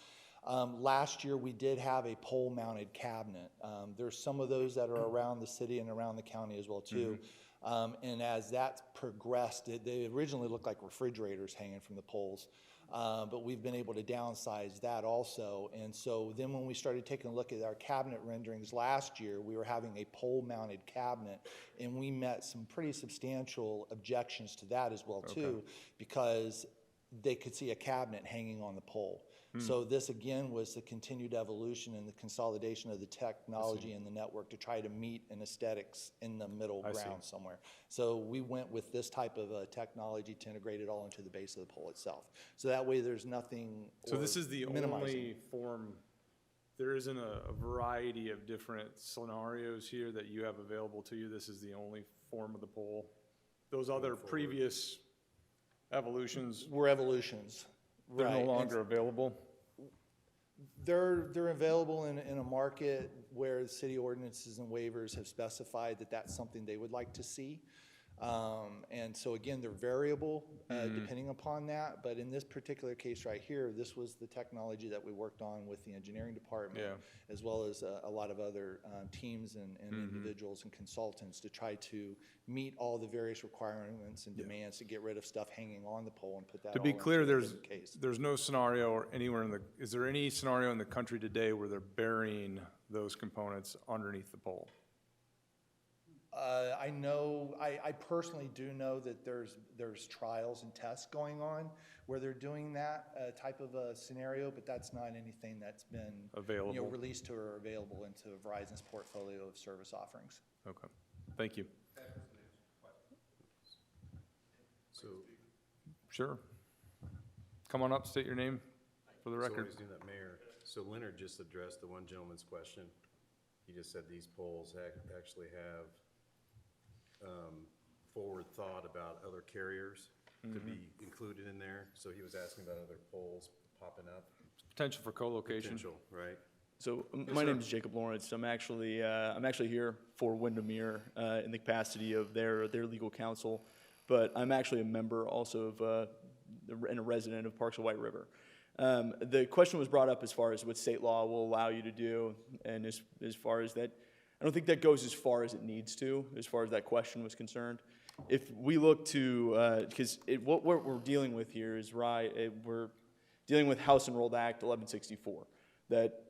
last year we did have a pole-mounted cabinet. There's some of those that are around the city and around the county as well too. And as that progressed, they originally looked like refrigerators hanging from the poles. But we've been able to downsize that also. And so then when we started taking a look at our cabinet renderings last year, we were having a pole-mounted cabinet, and we met some pretty substantial objections to that as well too, because they could see a cabinet hanging on the pole. So this again was the continued evolution and the consolidation of the technology and the network to try to meet an aesthetics in the middle ground somewhere. So we went with this type of technology to integrate it all into the base of the pole itself. So that way there's nothing. So this is the only form, there isn't a variety of different scenarios here that you have available to you. This is the only form of the pole. Those other previous evolutions were evolutions. They're no longer available? They're available in a market where the city ordinances and waivers have specified that that's something they would like to see. And so again, they're variable depending upon that, but in this particular case right here, this was the technology that we worked on with the engineering department, as well as a lot of other teams and individuals and consultants to try to meet all the various requirements and demands to get rid of stuff hanging on the pole and put that To all be clear, into a there's, given case. there's no scenario or anywhere in the, is there any scenario in the country today where they're burying those components underneath the pole? I know, I personally do know that there's trials and tests going on where they're doing that type of a scenario, but that's not anything that's been Available. released or available into Verizon's portfolio of service offerings. Okay, thank you. So, Sure. Come on up, state your name for the so record. while he's doing that, Mayor, so Leonard just addressed the one gentleman's question. He just said these poles actually have forward thought about other carriers to be included in there. So he was asking about other poles popping up. Potential for co-location. Potential, right? So my name is Jacob Lawrence. I'm actually here for Windermere in the capacity of their legal counsel, but I'm actually a member also of and a resident of Parks of White River. The question was brought up as far as what state law will allow you to do, and as far as that, I don't think that goes as far as it needs to, as far as that question was concerned. If we look to, because what we're dealing with here is we're dealing with House Enrolled Act 1164.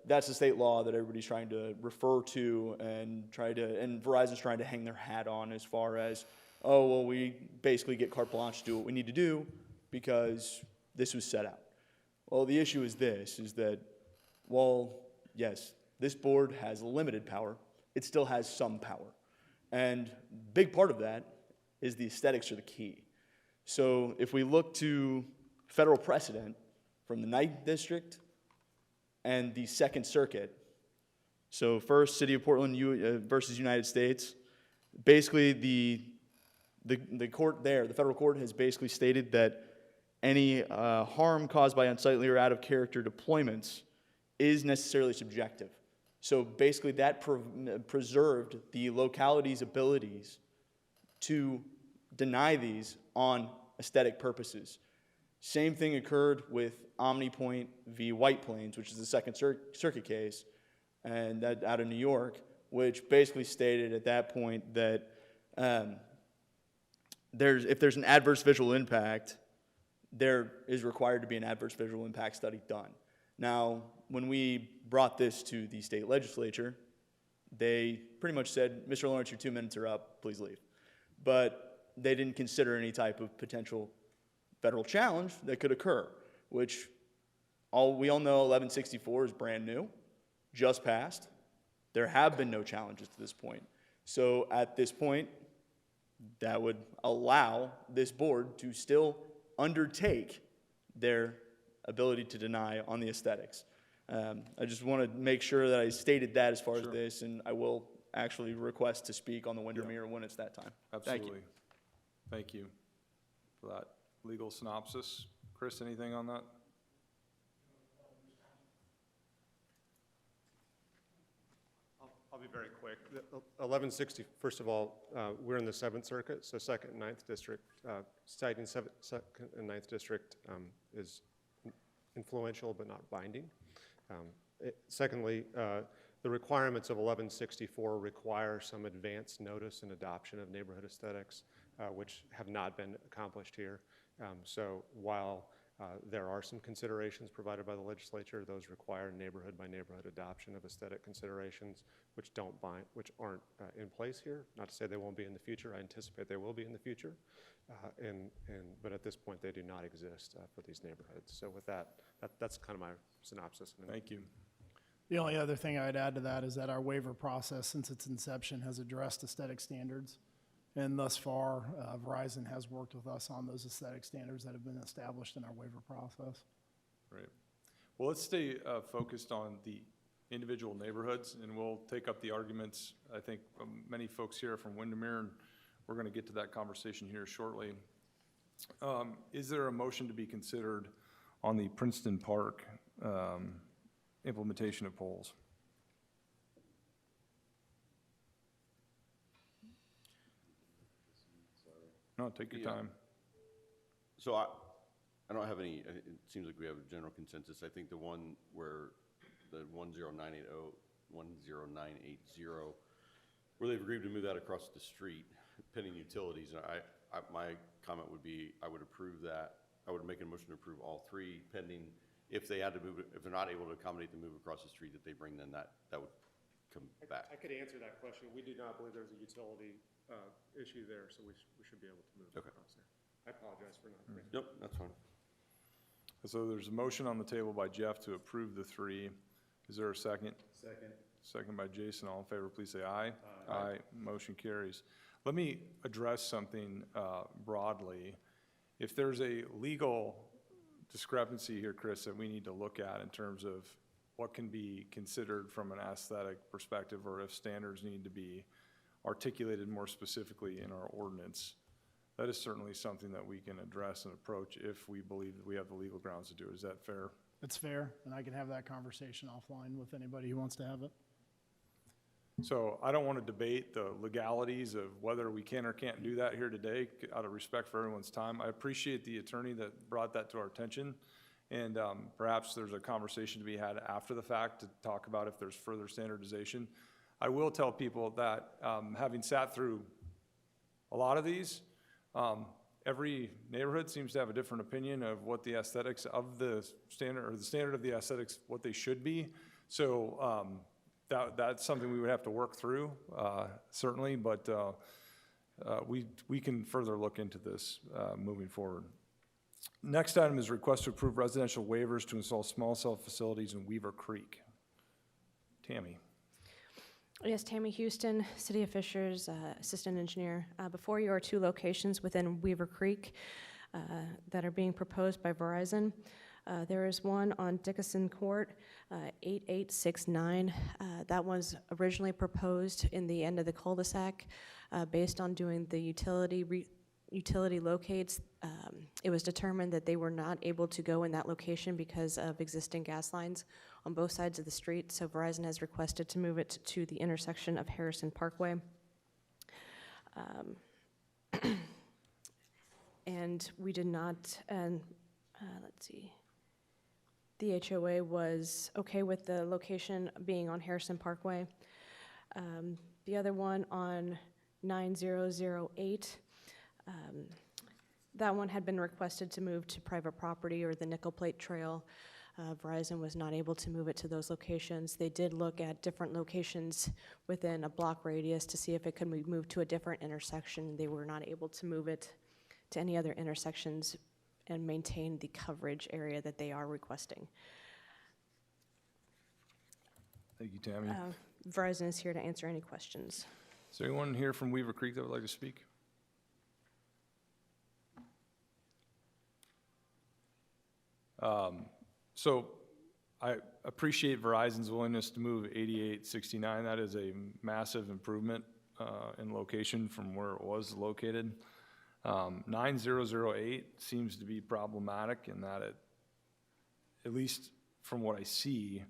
That's the state law that everybody's trying to refer to and Verizon's trying to hang their hat on as far as, oh, well, we basically get carte blanche to do what we need to do because this was set out. Well, the issue is that, well, yes, this board has limited power. It still has some power. And big part of that is the aesthetics are the key. So if we look to federal precedent from the 9th District and the 2nd Circuit, so first, City of Portland versus United States, basically the court there, the federal court has basically stated that any harm caused by unsightly or out of character deployments is necessarily subjective. So basically that preserved the locality's abilities to deny these on aesthetic purposes. Same thing occurred with OmniPoint v. White Plains, which is the 2nd Circuit case, and that out of New York, which basically stated at that point that if there's an adverse visual impact, there is required to be an adverse visual impact study done. Now, when we brought this to the state legislature, they pretty much said, Mr. Lawrence, your 2 minutes are up, please leave. But they didn't consider any type of potential federal challenge that could occur, which we all know 1164 is brand new, just passed. There have been no challenges to this point. So at this point, that would allow this board to still undertake their ability to deny on the aesthetics. I just want to make sure that I stated that as far as this, and I will actually request to speak on the Windermere when it's that time. Absolutely. Thank you for that legal synopsis. Chris, anything on that? I'll be very quick. 1160, first of all, we're in the 7th Circuit, so 2nd and 9th District. Citing 2nd and 9th District is influential but not binding. Secondly, the requirements of 1164 require some advance notice and adoption of neighborhood aesthetics, which have not been accomplished here. So while there are some considerations provided by the legislature, those require neighborhood by neighborhood adoption of aesthetic considerations, which aren't in place here. Not to say they won't be in the future. I anticipate they will be in the future, but at this point they do not exist for these neighborhoods. So with that's kind of my synopsis. Thank you. The only other thing I'd add to that is that our waiver process, since its inception, has addressed aesthetic standards. And thus far, Verizon has worked with us on those aesthetic standards that have been established in our waiver process. Right. Well, let's stay focused on the individual neighborhoods, and we'll take up the arguments. I think many folks here are from Windermere, and we're going to get to that conversation here shortly. Is there a motion to be considered on the Princeton Park implementation of polls? No, take your Yeah. time. So I don't have any, it seems like we have a general consensus. I think the one where the 10980, where they've agreed to move that across the street pending utilities, and my comment would be, I would approve that. I would make a motion to approve all three pending, if they had to move, if they're not able to accommodate the move across the street that they bring, then that would come back. I could answer that question. We do not believe there's a utility issue there, so we should be able to move across there. I apologize for not agreeing. Yep, that's fine. So there's a motion on the table by Jeff to approve the three. Is there a second? Second. Second by Jason. All in favor, please say aye. Aye. Motion carries. Let me address something broadly. If there's a legal discrepancy here, Chris, that we need to look at in terms of what can be considered from an aesthetic perspective, or if standards need to be articulated more specifically in our ordinance, that is certainly something that we can address and approach if we believe that we have the legal grounds to do it. Is that fair? It's fair, and I can have that conversation offline with anybody who wants to have it. So I don't want to debate the legalities of whether we can or can't do that here today, out of respect for everyone's time. I appreciate the attorney that brought that to our attention, and perhaps there's a conversation to be had after the fact to talk about if there's further standardization. I will tell people that having sat through a lot of these, every neighborhood seems to have a different opinion of what the aesthetics of the standard, or the standard of the aesthetics, what they should be. So that's something we would have to work through, certainly, but we can further look into this moving forward. Next item is request to approve residential waivers to install small cell facilities in Weaver Creek. Tammy. Yes, Tammy Houston, City of Fishers, Assistant Engineer. Before you are two locations within Weaver Creek that are being proposed by Verizon. There is one on Dickinson Court, 8869. That was originally proposed in the end of the cul-de-sac based on doing the utility locates. It was determined that they were not able to go in that location because of existing gas lines on both sides of the street, so Verizon has requested to move it to the intersection of Harrison Parkway. And we did not, and let's see, the HOA was okay with the location being on Harrison Parkway. The other one on 9008, that one had been requested to move to private property or the Nickel Plate Trail. Verizon was not able to move it to those locations. They did look at different locations within a block radius to see if it could be moved to a different intersection. They were not able to move it to any other intersections and maintain the coverage area that they are requesting. Thank you, Tammy. Verizon is here to answer any questions. Is there anyone here from Weaver Creek that would like to speak? So I appreciate Verizon's willingness to move 8869. That is a massive improvement in location from where it was located. 9008 seems to be problematic in that it, at least from what I see,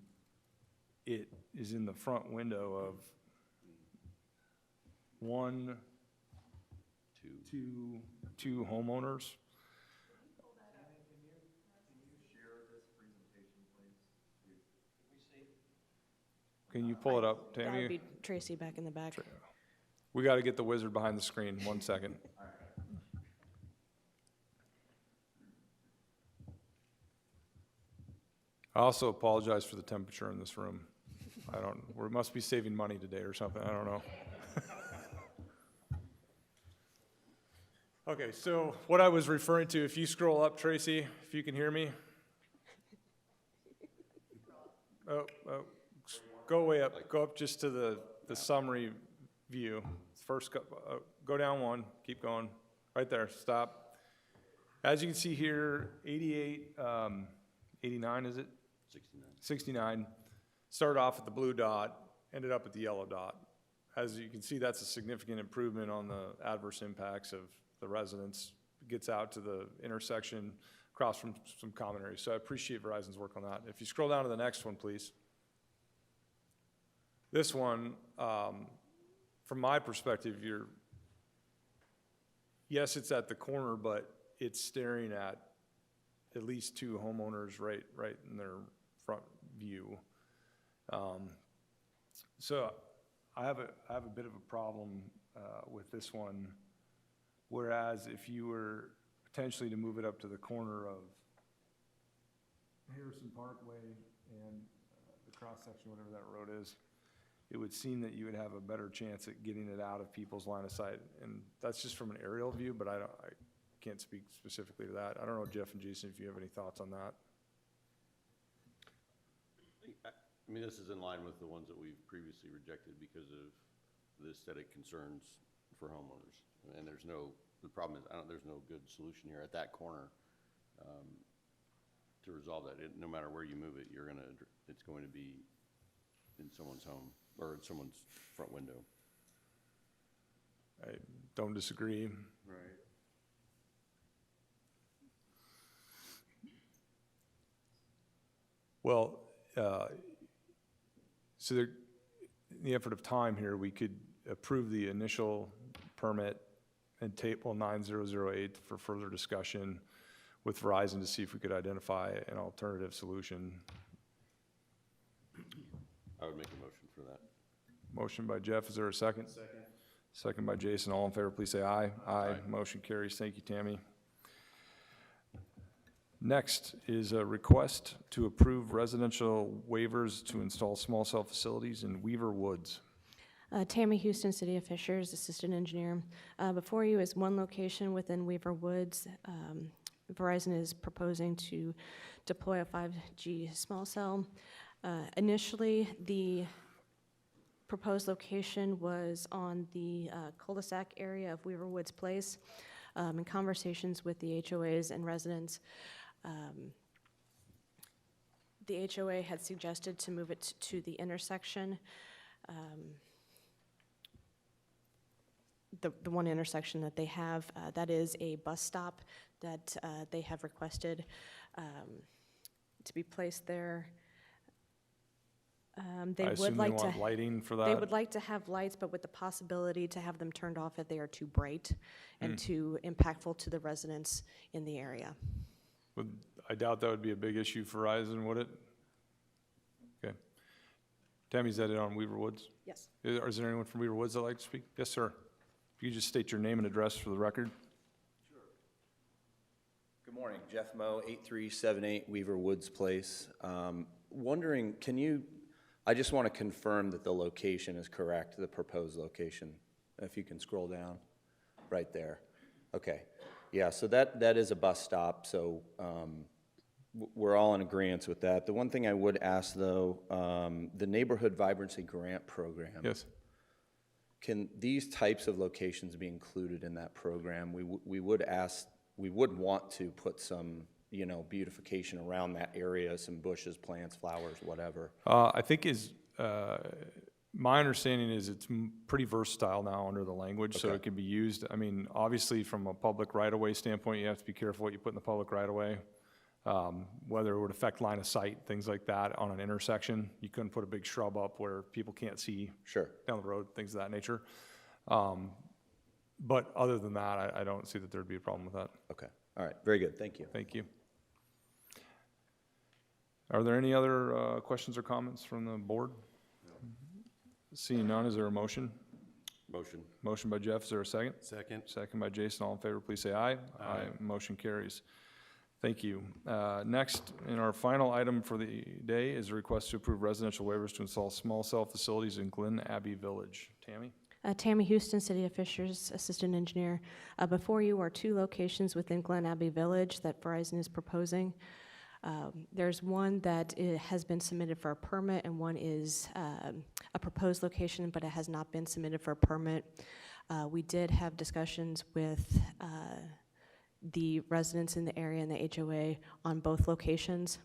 it is in the front window of two homeowners. Can you pull it up, Tammy? That would be Tracy back in the back. We got to get the wizard behind the screen. 1 second. I also apologize for the temperature in this room. We must be saving money today or something. I don't know. Okay, so what I was referring to, if you scroll up, Tracy, if you can hear me. Oh. Go way up, go up just to the summary view. First, go down one, keep going, right there, stop. As you can see here, 88, 89 is it? 69, started off at the blue dot, ended up at the yellow dot. As you can see, that's a significant improvement on the adverse impacts of the residents. It gets out to the intersection across from some common areas. So I appreciate Verizon's work on that. If you scroll down to the next one, please. This one, from my perspective, yes, it's at the corner, but it's staring at least two homeowners right in their front view. So I have a bit of a problem with this one. Whereas if you were potentially to move it up to the corner of Harrison Parkway and the cross section, whatever that road is, it would seem that you would have a better chance at getting it out of people's line of sight. And that's just from an aerial view, but I can't speak specifically to that. I don't know, Jeff and Jason, if you have any thoughts on that. I mean, this is in line with the ones that we've previously rejected because of the aesthetic concerns for homeowners. And the problem is, there's no good solution here at that corner to resolve that. No matter where you move it, it's going to be in someone's home or in someone's front window. I don't disagree. Right. Well, so in the effort of time here, we could approve the initial permit and table 9008 for further discussion with Verizon to see if we could identify an alternative solution. I would make a motion for that. Motion by Jeff, is there a second? Second. Second by Jason, all in favor, please say aye. Aye. Motion carries, thank you, Tammy. Next is a request to approve residential waivers to install small cell facilities in Weaver Woods. Tammy Houston, City of Fishers, Assistant Engineer. Before you is one location within Weaver Woods. Verizon is proposing to deploy a 5G small cell. Initially, the proposed location was on the cul-de-sac area of Weaver Woods Place. In conversations with the HOAs and residents, the HOA had suggested to move it to the intersection. The one intersection that they have, that is a bus stop that they have requested to be placed there. They I would assume like they want lighting for that? They would like to have lights, but with the possibility to have them turned off if they are too bright and too impactful to the residents in the area. I doubt that would be a big issue for Verizon, would it? Okay. Tammy, is that it on Weaver Woods? Yes. Is there anyone from Weaver Woods that'd like to speak? Yes, sir. If you could just state your name and address for the record. Good morning, Jeff Moe, 8378 Weaver Woods Place. Wondering, I just want to confirm that the location is correct, the proposed location. If you can scroll down, right there. Okay, yeah, so that is a bus stop, so we're all in agreement with that. The one thing I would ask, though, the Neighborhood Vibrancy Grant Program. Yes. Can these types of locations be included in that program? We would want to put some, beautification around that area, some bushes, plants, flowers, whatever. I think my understanding is it's pretty versatile now under the language, so it can be used. I mean, obviously from a public right-of-way standpoint, you have to be careful what you put in the public right-of-way. Whether it would affect line of sight, things like that on an intersection. You couldn't put a big shrub up where people can't see down the road, things of that nature. But other than that, I don't see that there'd be a problem with that. Okay, all right, very good, thank you. Thank you. Are there any other questions or comments from the board? No. Seeing none, is there a motion? Motion. Motion by Jeff, is there a second? Second. Second by Jason, all in favor, please say aye. Aye. Motion carries. Thank you. Next, in our final item for the day is a request to approve residential waivers to install small cell facilities in Glen Abbey Village. Tammy? Tammy Houston, City of Fishers, Assistant Engineer. Before you are two locations within Glen Abbey Village that Verizon is proposing. There's one that has been submitted for a permit, and one is a proposed location, but it has not been submitted for a permit. We did have discussions with the residents in the area and the HOA on both locations.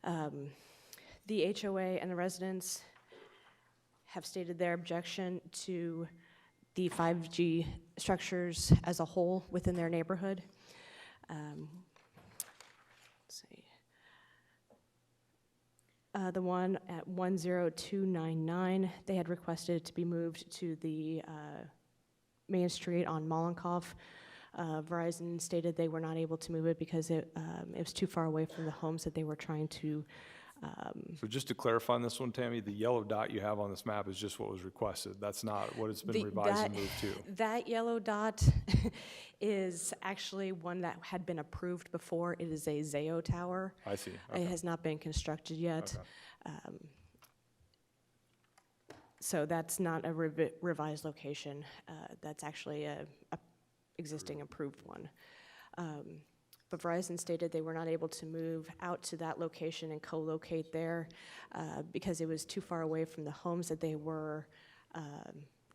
The HOA and the residents have stated their objection to the 5G structures as a whole within their neighborhood. Let's see. The one at 10299, they had requested to be moved to the Main Street on Mollenkopf. Verizon stated they were not able to move it because it was too far away from the homes that they were trying to. So just to clarify on this one, Tammy, the yellow dot you have on this map is just what was requested. That's not what it's been revised and moved to. That yellow dot is actually one that had been approved before. It is a ZAO tower. I see. Okay. It has not been constructed yet. Okay. So that's not a revised location. That's actually a existing approved one. But Verizon stated they were not able to move out to that location and co-locate there because it was too far away from the homes that they were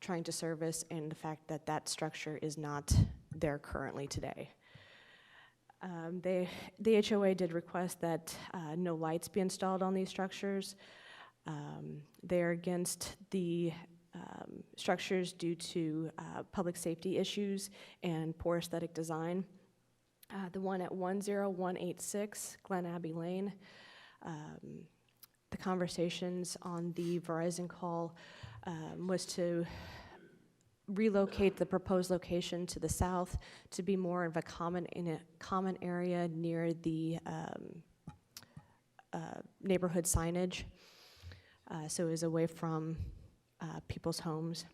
trying to service, and the fact that that structure is not there currently today. The HOA did request that no lights be installed on these structures. They are against the structures due to public safety issues and poor aesthetic design. The one at 10186 Glen Abbey Lane, the conversations on the Verizon call was to relocate the proposed location to the south to be more of a common area near the neighborhood signage, so it was away from people's homes.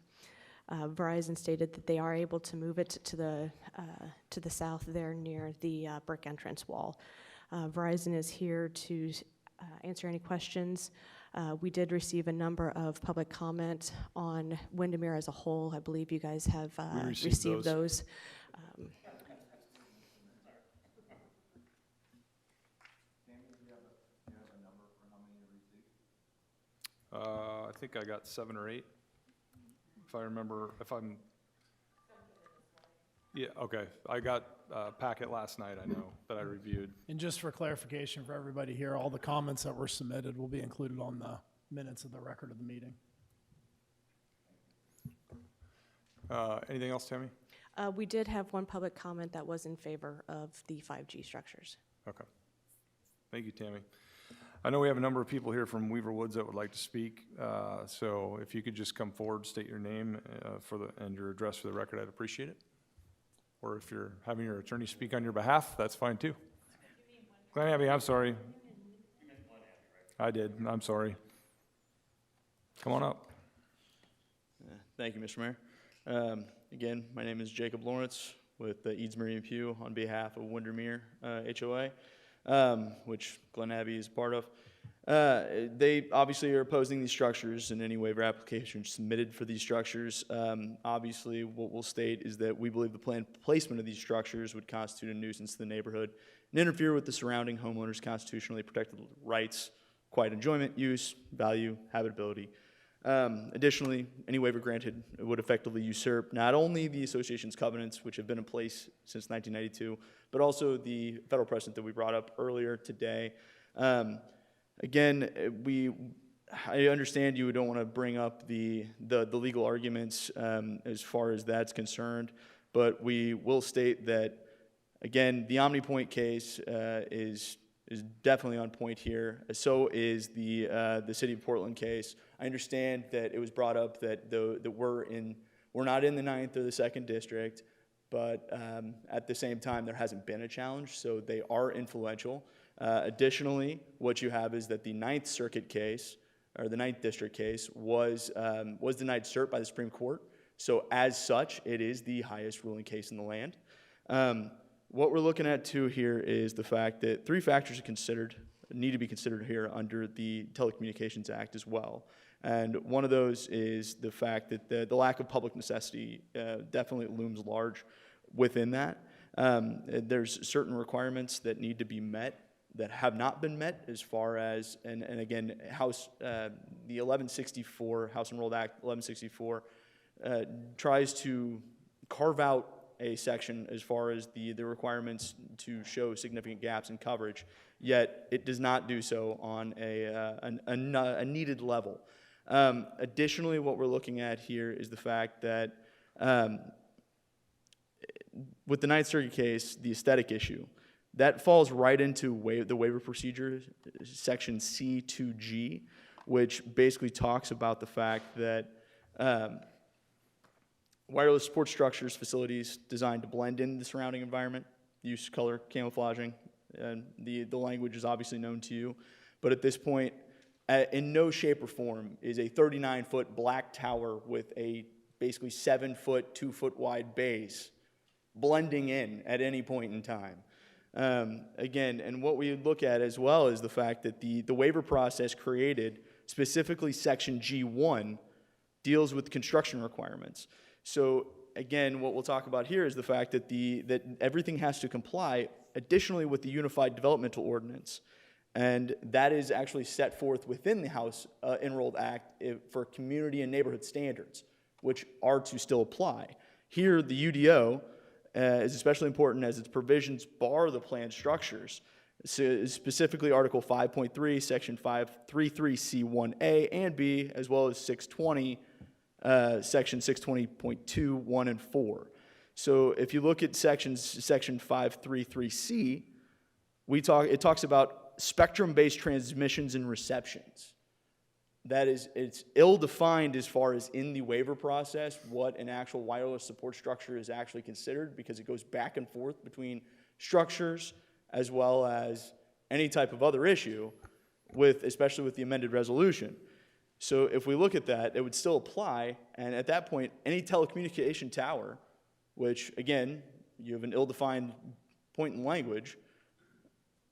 Verizon stated that they are able to move it to the south there near the brick entrance wall. Verizon is here to answer any questions. We did receive a number of public comment on Windermere as a whole. I believe you guys have received those. I think I got 7 or 8. If I remember, yeah, okay. I got a packet last night, I know, that I reviewed. And just for clarification for everybody here, all the comments that were submitted will be included on the minutes of the record of the meeting. Anything else, Tammy? We did have one public comment that was in favor of the 5G structures. Okay. Thank you, Tammy. I know we have a number of people here from Weaver Woods that would like to speak, so if you could just come forward, state your name and your address for the record, I'd appreciate it. Or if you're having your attorney speak on your behalf, that's fine too. Glen Abbey, I'm sorry. I did, I'm sorry. Come on up. Thank you, Mr. Mayor. Again, my name is Jacob Lawrence with Eads Murray & Pugh on behalf of Windermere HOA. Which Glen Abbey is part of. They obviously are opposing these structures and any waiver application submitted for these structures. Obviously, what we'll state is that we believe the planned placement of these structures would constitute a nuisance to the neighborhood and interfere with the surrounding homeowners' constitutionally protected rights, quiet enjoyment, use, value, habitability. Additionally, any waiver granted would effectively usurp not only the association's covenants, which have been in place since 1992, but also the federal precedent that we brought up earlier today. Again, I understand you don't want to bring up the legal arguments as far as that's concerned, but we will state that, again, the OmniPoint case is definitely on point here. So is the City of Portland case. I understand that it was brought up that we're not in the 9th or the 2nd district, but at the same time there hasn't been a challenge, so they are influential. Additionally, what you have is that the 9th Circuit case, or the 9th District case, was denied cert by the Supreme Court. So as such, it is the highest ruling case in the land. What we're looking at too here is the fact that 3 factors need to be considered here under the Telecommunications Act as well. And one of those is the fact that the lack of public necessity definitely looms large within that. There's certain requirements that need to be met that have not been met as far as, and again, the 1164, House Enrolled Act 1164, tries to carve out a section as far as the requirements to show significant gaps in coverage, yet it does not do so on a needed level. Additionally, what we're looking at here is the fact that with the 9th Circuit case, the aesthetic issue, that falls right into the waiver procedure, section C2G, which basically talks about the fact that wireless support structures, facilities designed to blend in the surrounding environment, use color camouflaging, and the language is obviously known to you. But at this point, in no shape or form is a 39-foot black tower with a basically 7-foot, 2-foot wide base blending in at any point in time. Again, and what we look at as well is the fact that the waiver process created, specifically section G1, deals with construction requirements. So again, what we'll talk about here is the fact that that everything has to comply additionally with the Unified Developmental Ordinance. And that is actually set forth within the House Enrolled Act for community and neighborhood standards, which are to still apply. Here, the UDO is especially important as its provisions bar the planned structures, so specifically Article 5.3, Section 533C1A and B, as well as 620, Section 620.2, 1, and 4. So if you look at Section 533C, it talks about spectrum-based transmissions and receptions. That is, it's ill-defined as far as in the waiver process what an actual wireless support structure is actually considered, because it goes back and forth between structures as well as any type of other issue, especially with the amended resolution. So if we look at that, it would still apply, and at that point, any telecommunication tower, which again, you have an ill-defined point in language,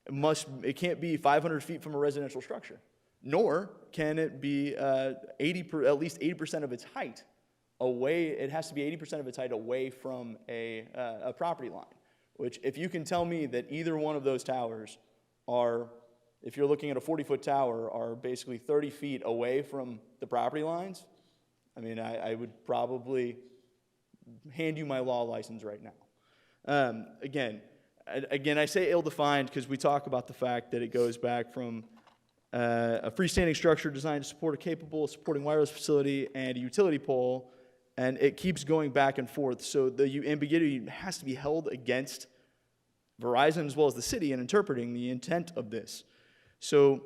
it can't be 500 feet from a residential structure, nor can it be at least 80% of its height away. It has to be 80% of its height away from a property line, which if you can tell me that either one of those towers are, if you're looking at a 40-foot tower, are basically 30 feet away from the property lines, I mean, I would probably hand you my law license right now. Again, I say ill-defined because we talk about the fact that it goes back from a freestanding structure designed to support a capable supporting wireless facility and a utility pole, and it keeps going back and forth. So the ambiguity has to be held against Verizon as well as the city in interpreting the intent of this. So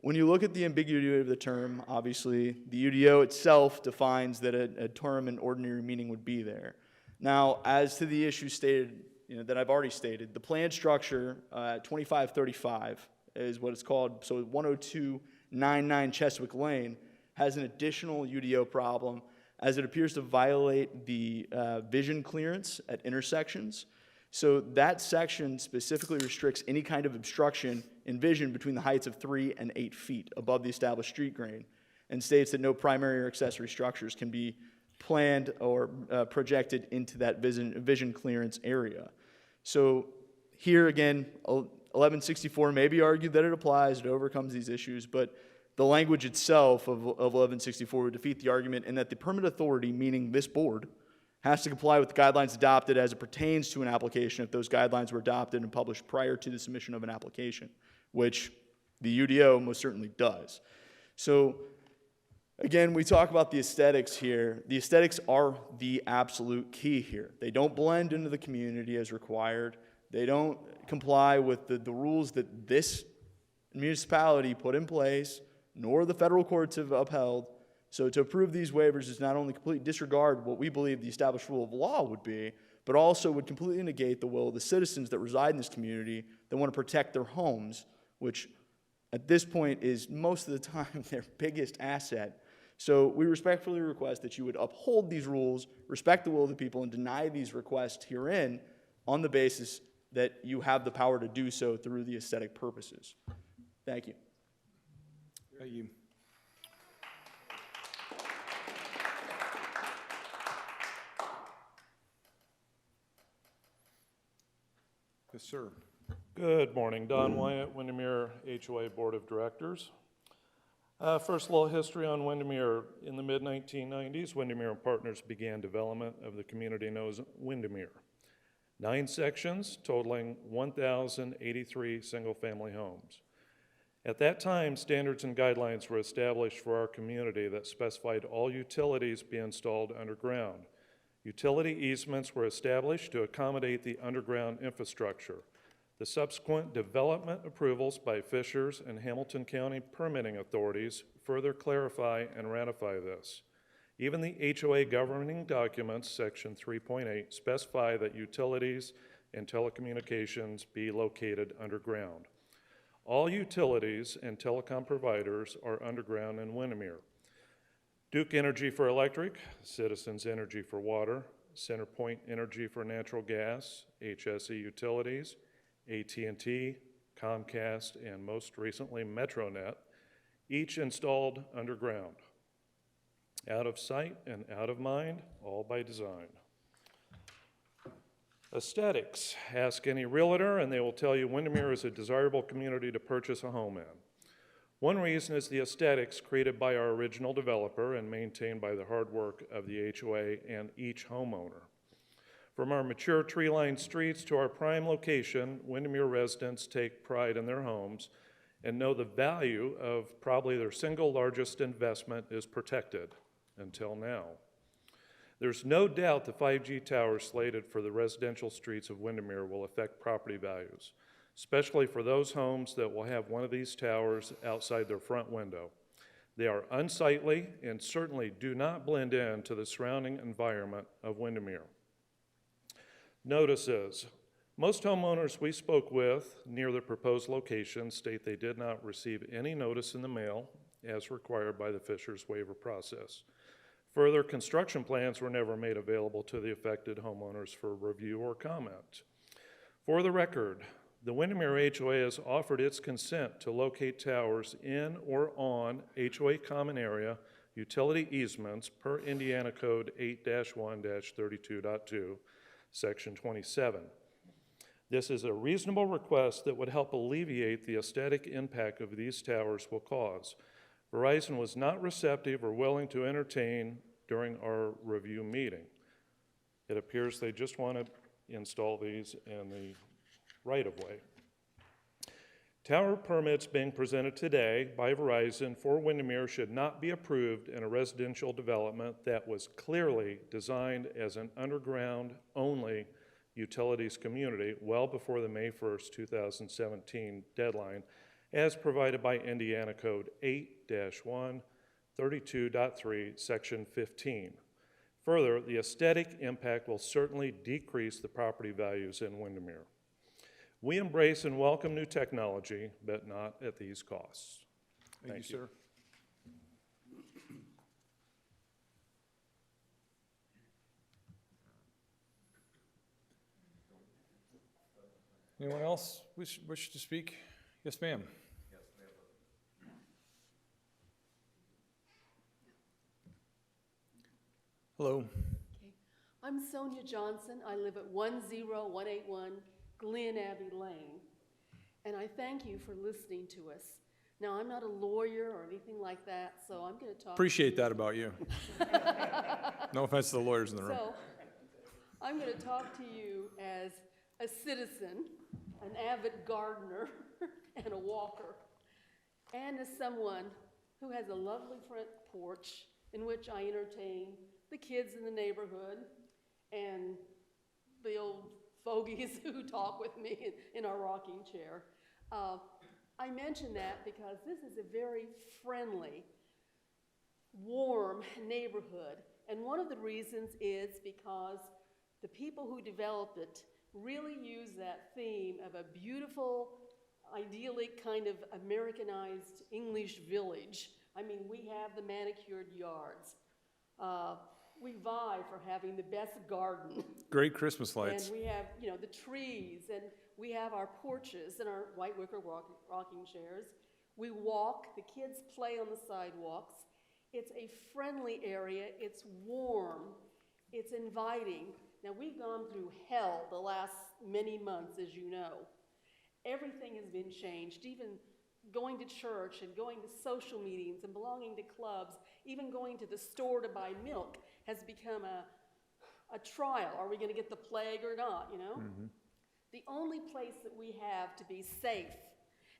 when you look at the ambiguity of the term, obviously the UDO itself defines that a term in ordinary meaning would be there. Now, as to the issue stated, that I've already stated, the planned structure, 2535 is what it's called. So 10299 Cheswick Lane has an additional UDO problem as it appears to violate the vision clearance at intersections. So that section specifically restricts any kind of obstruction in vision between the heights of 3 and 8 feet above the established street grade, and states that no primary or accessory structures can be planned or projected into that vision clearance area. So here again, 1164 may be argued that it applies, it overcomes these issues, but the language itself of 1164 would defeat the argument in that the permit authority, meaning this board, has to comply with the guidelines adopted as it pertains to an application if those guidelines were adopted and published prior to the submission of an application, which the UDO most certainly does. So again, we talk about the aesthetics here. The aesthetics are the absolute key here. They don't blend into the community as required. They don't comply with the rules that this municipality put in place, nor the federal courts have upheld. So to approve these waivers is not only completely disregard what we believe the established rule of law would be, but also would completely negate the will of the citizens that reside in this community that want to protect their homes, which at this point is most of the time their biggest asset. So we respectfully request that you would uphold these rules, respect the will of the people, and deny these requests herein on the basis that you have the power to do so through the aesthetic purposes. Thank you. Thank you. Yes, sir. Good morning. Don Wyatt, Windermere HOA Board of Directors. First, a little history on Windermere. In the mid-1990s, Windermere and Partners began development of the community known as Windermere. 9 sections totaling 1,083 single-family homes. At that time, standards and guidelines were established for our community that specified all utilities be installed underground. Utility easements were established to accommodate the underground infrastructure. The subsequent development approvals by Fishers and Hamilton County permitting authorities further clarify and ratify this. Even the HOA governing documents, section 3.8, specify that utilities and telecommunications be located underground. All utilities and telecom providers are underground in Windermere. Duke Energy for electric, Citizens Energy for water, CenterPoint Energy for natural gas, HSE Utilities, AT&T, Comcast, and most recently Metronet, each installed underground. Out of sight and out of mind, all by design. Aesthetics. Ask any realtor and they will tell you Windermere is a desirable community to purchase a home in. One reason is the aesthetics created by our original developer and maintained by the hard work of the HOA and each homeowner. From our mature tree-lined streets to our prime location, Windermere residents take pride in their homes and know the value of probably their single largest investment is protected until now. There's no doubt the 5G towers slated for the residential streets of Windermere will affect property values, especially for those homes that will have one of these towers outside their front window. They are unsightly and certainly do not blend in to the surrounding environment of Windermere. Notices. Most homeowners we spoke with near the proposed location state they did not receive any notice in the mail as required by the Fisher's waiver process. Further, construction plans were never made available to the affected homeowners for review or comment. For the record, the Windermere HOA has offered its consent to locate towers in or on HOA common area utility easements per Indiana Code 8-1-32.2, Section 27. This is a reasonable request that would help alleviate the aesthetic impact of these towers will cause. Verizon was not receptive or willing to entertain during our review meeting. It appears they just want to install these in the right-of-way. Tower permits being presented today by Verizon for Windermere should not be approved in a residential development that was clearly designed as an underground-only utilities community well before the May 1st, 2017 deadline, as provided by Indiana Code 8-1-32.3, Section 15. Further, the aesthetic impact will certainly decrease the property values in Windermere. We embrace and welcome new technology, but not at these costs. Thank you, sir. Anyone else wish to speak? Yes, ma'am. Hello. Okay. I'm Sonia Johnson. I live at 10181 Glen Abbey Lane, and I thank you for listening to us. Now, I'm not a lawyer or anything like that, so I'm going to talk. Appreciate that about you. No offense to the lawyers in the room. So, I'm going to talk to you as a citizen, an avid gardener, and a walker, and as someone who has a lovely front porch in which I entertain the kids in the neighborhood and the old fogies who talk with me in our rocking chair. I mention that because this is a very friendly, warm neighborhood. And one of the reasons is because the people who developed it really use that theme of a beautiful, idyllic kind of Americanized English village. I mean, we have the manicured yards. We vie for having the best garden. Great Christmas lights. And we have, you know, the trees, and we have our porches and our white wicker rocking chairs. We walk, the kids play on the sidewalks. It's a friendly area, it's warm, it's inviting. Now, we've gone through hell the last many months, as you know. Everything has been changed, even going to church and going to social meetings and belonging to clubs, even going to the store to buy milk has become a trial. Are we going to get the plague or not, you know? Mm-hmm. The only place that we have to be safe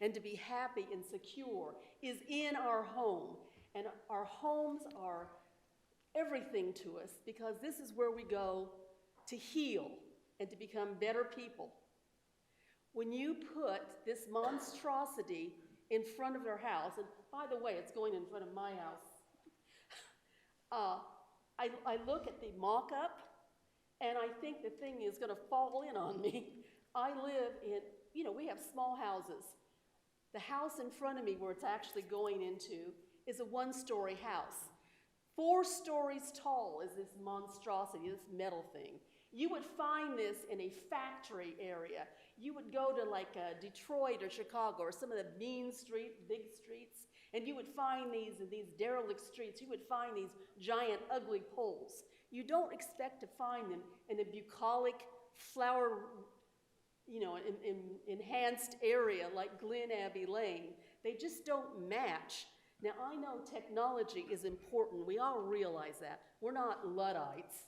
and to be happy and secure is in our home. And our homes are everything to us because this is where we go to heal and to become better people. When you put this monstrosity in front of their house, and by the way, it's going in front of my house, I look at the mock-up, and I think the thing is gonna fall in on me. I live in, we have small houses. The house in front of me where it's actually going into is a one-story house. 4 stories tall is this monstrosity, this metal thing. You would find this in a factory area. You would go to like Detroit or Chicago or some of the big streets, and you would find these in these derelict streets. You would find these giant, ugly poles. You don't expect to find them in a bucolic, flower, enhanced area like Glen Abbey Lane. They just don't match. Now, I know technology is important. We all realize that. We're not Luddites.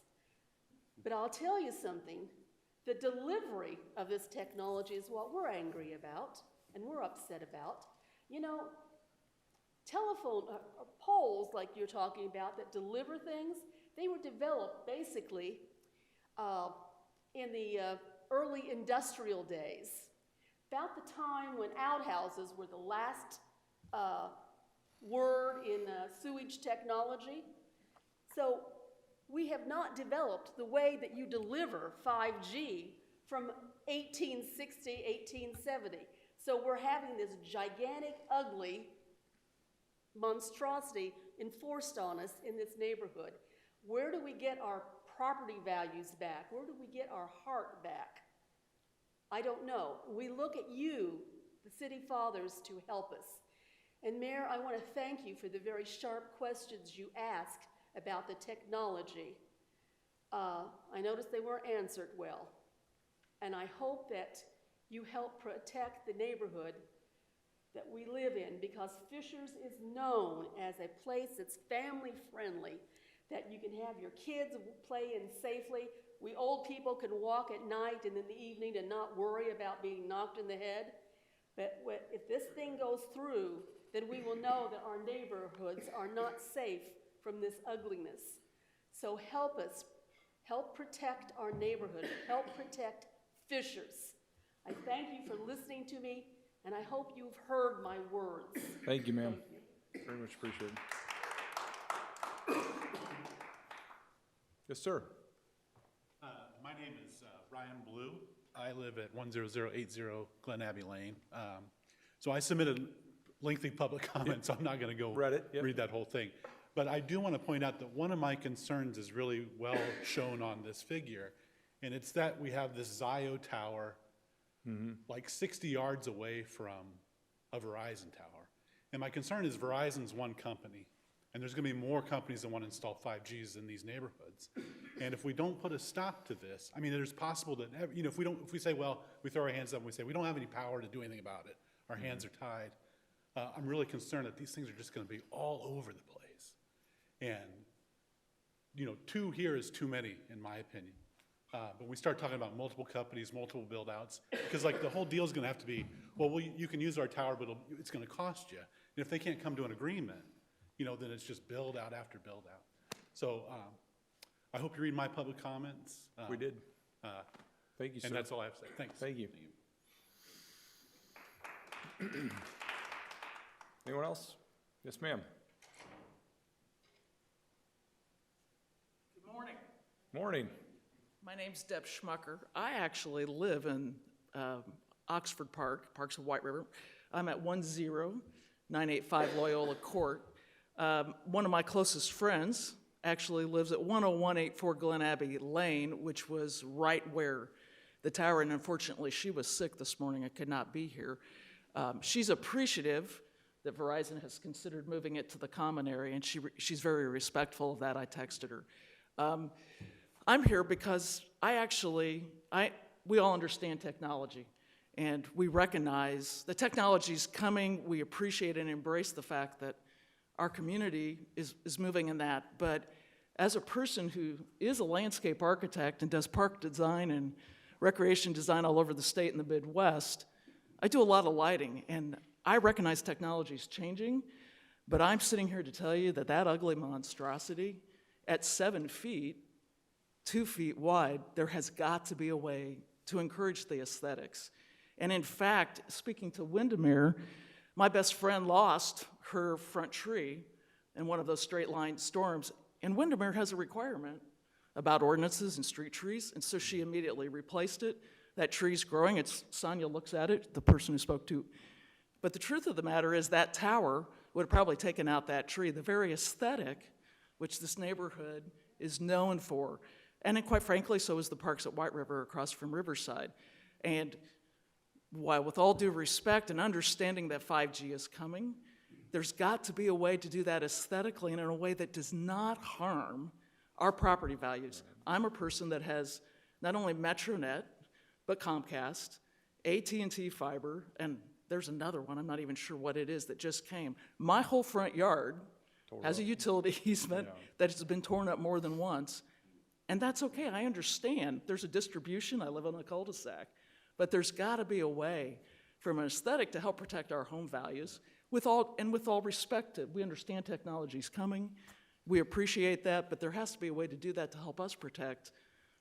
But I'll tell you something. The delivery of this technology is what we're angry about and we're upset about. Telephone poles like you're talking about that deliver things, they were developed basically in the early industrial days, about the time when outhouses were the last word in sewage technology. So we have not developed the way that you deliver 5G from 1860, 1870. So we're having this gigantic, ugly monstrosity enforced on us in this neighborhood. Where do we get our property values back? Where do we get our heart back? I don't know. We look at you, the city fathers, to help us. And Mayor, I want to thank you for the very sharp questions you asked about the technology. I noticed they weren't answered well. And I hope that you help protect the neighborhood that we live in, because Fishers is known as a place that's family friendly, that you can have your kids play in safely. We old people can walk at night and in the evening and not worry about being knocked in the head. But if this thing goes through, then we will know that our neighborhoods are not safe from this ugliness. So help us, help protect our neighborhood, help protect Fishers. I thank you for listening to me, and I hope you've heard my words. Thank you, ma'am. Thank you. Very much appreciated. Yes, sir. My name is Ryan Blue. I live at 10080 Glen Abbey Lane. So I submitted lengthy public comments. I'm not going to go read that whole thing. But I do want to point out that one of my concerns is really well shown on this figure, and it's that we have this Zio tower like 60 yards away from a Verizon tower. And my concern is Verizon's one company, and there's going to be more companies that want to install 5Gs in these neighborhoods. And if we don't put a stop to this, I mean, there's possible that, if we say, well, we throw our hands up and we say, we don't have any power to do anything about it, our hands are tied, I'm really concerned that these things are just going to be all over the place. And, 2 here is too many, in my opinion. But we start talking about multiple companies, multiple build-outs, because the whole deal is going to have to be, well, you can use our tower, but it's going to cost you. And if they can't come to an agreement, then it's just build out after build out. So I hope you read my public comments. We did. Thank you, sir. And that's all I have to say. Thanks. Thank you. Anyone else? Yes, ma'am. Good morning. Morning. My name's Deb Schmucker. I actually live in Oxford Park, Parks of White River. I'm at 10985 Loyola Court. One of my closest friends actually lives at 10184 Glen Abbey Lane, which was right where the tower, and unfortunately she was sick this morning and could not be here. She's appreciative that Verizon has considered moving it to the common area, and she's very respectful of that. I texted her. I'm here because we all understand technology, and we recognize the technology is coming. We appreciate and embrace the fact that our community is moving in that. But as a person who is a landscape architect and does park design and recreation design all over the state and the Midwest, I do a lot of lighting, and I recognize technology is changing, but I'm sitting here to tell you that that ugly monstrosity at 7 feet, 2 feet wide, there has got to be a way to encourage the aesthetics. And in fact, speaking to Windermere, my best friend lost her front tree in one of those straight line storms And Windermere has a requirement about ordinances and street trees, and so she immediately replaced it. That tree's growing. It's Sonia looks at it, the person who spoke to. But the truth of the matter is that tower would have probably taken out that tree, the very aesthetic which this neighborhood is known for. And then quite frankly, so is the parks at White River across from Riverside. And while with all due respect and understanding that 5G is coming, there's got to be a way to do that aesthetically and in a way that does not harm our property values. I'm a person that has not only MetroNet, but Comcast, AT&T fiber, and there's another one, I'm not even sure what it is, that just came. My whole front yard has a utility easement that has been torn up more than once, and that's okay, I understand. There's a distribution, I live on a cul-de-sac, but there's gotta be a way from an aesthetic to help protect our home values, with all respect, we understand technology's coming, we appreciate that, but there has to be a way to do that to help us protect,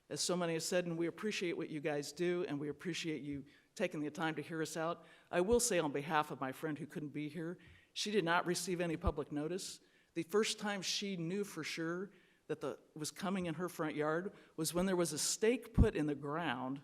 as so many have said, and we appreciate what you guys do, and we appreciate you taking the time to hear us out. I will say on behalf of my friend who couldn't be here, she did not receive any public notice. The first time she knew for sure that it was coming in her front yard was when there was a stake put in the ground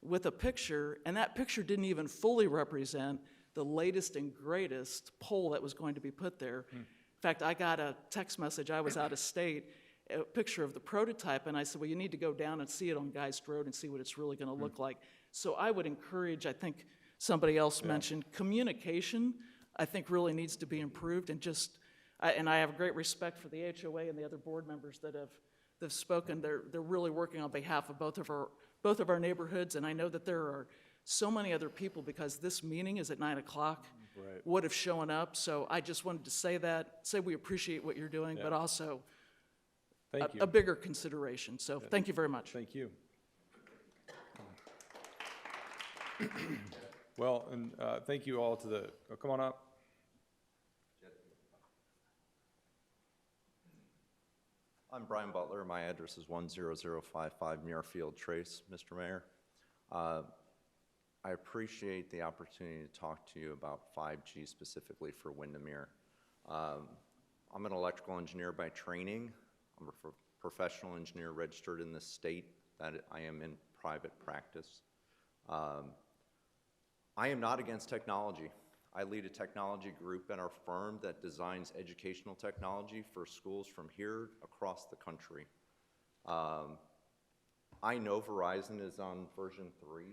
with a picture, and that picture didn't even fully represent the latest and greatest pole that was going to be put there. In fact, I got a text message, I was out of state, a picture of the prototype, and I said, well, you need to go down and see it on Geist Road and see what it's really gonna look like. So I would encourage, I think somebody else mentioned, communication, I think really needs to be improved, and and I have great respect for the HOA and the other board members that have spoken. They're really working on behalf of both of our neighborhoods, and I know that there are so many other people, because this meeting is at 9 o'clock, would have shown up, so I just wanted to say we appreciate what you're doing, but also a bigger consideration. So thank you very much. Thank you. Well, and thank you all to come on up. I'm Brian Butler. My address is 10055 Muirfield Trace, Mr. Mayor. I appreciate the opportunity to talk to you about 5G specifically for Windermere. I'm an electrical engineer by training. I'm a professional engineer registered in the state that I am in private practice. I am not against technology. I lead a technology group in our firm that designs educational technology for schools from here across the country. I know Verizon is on version 3,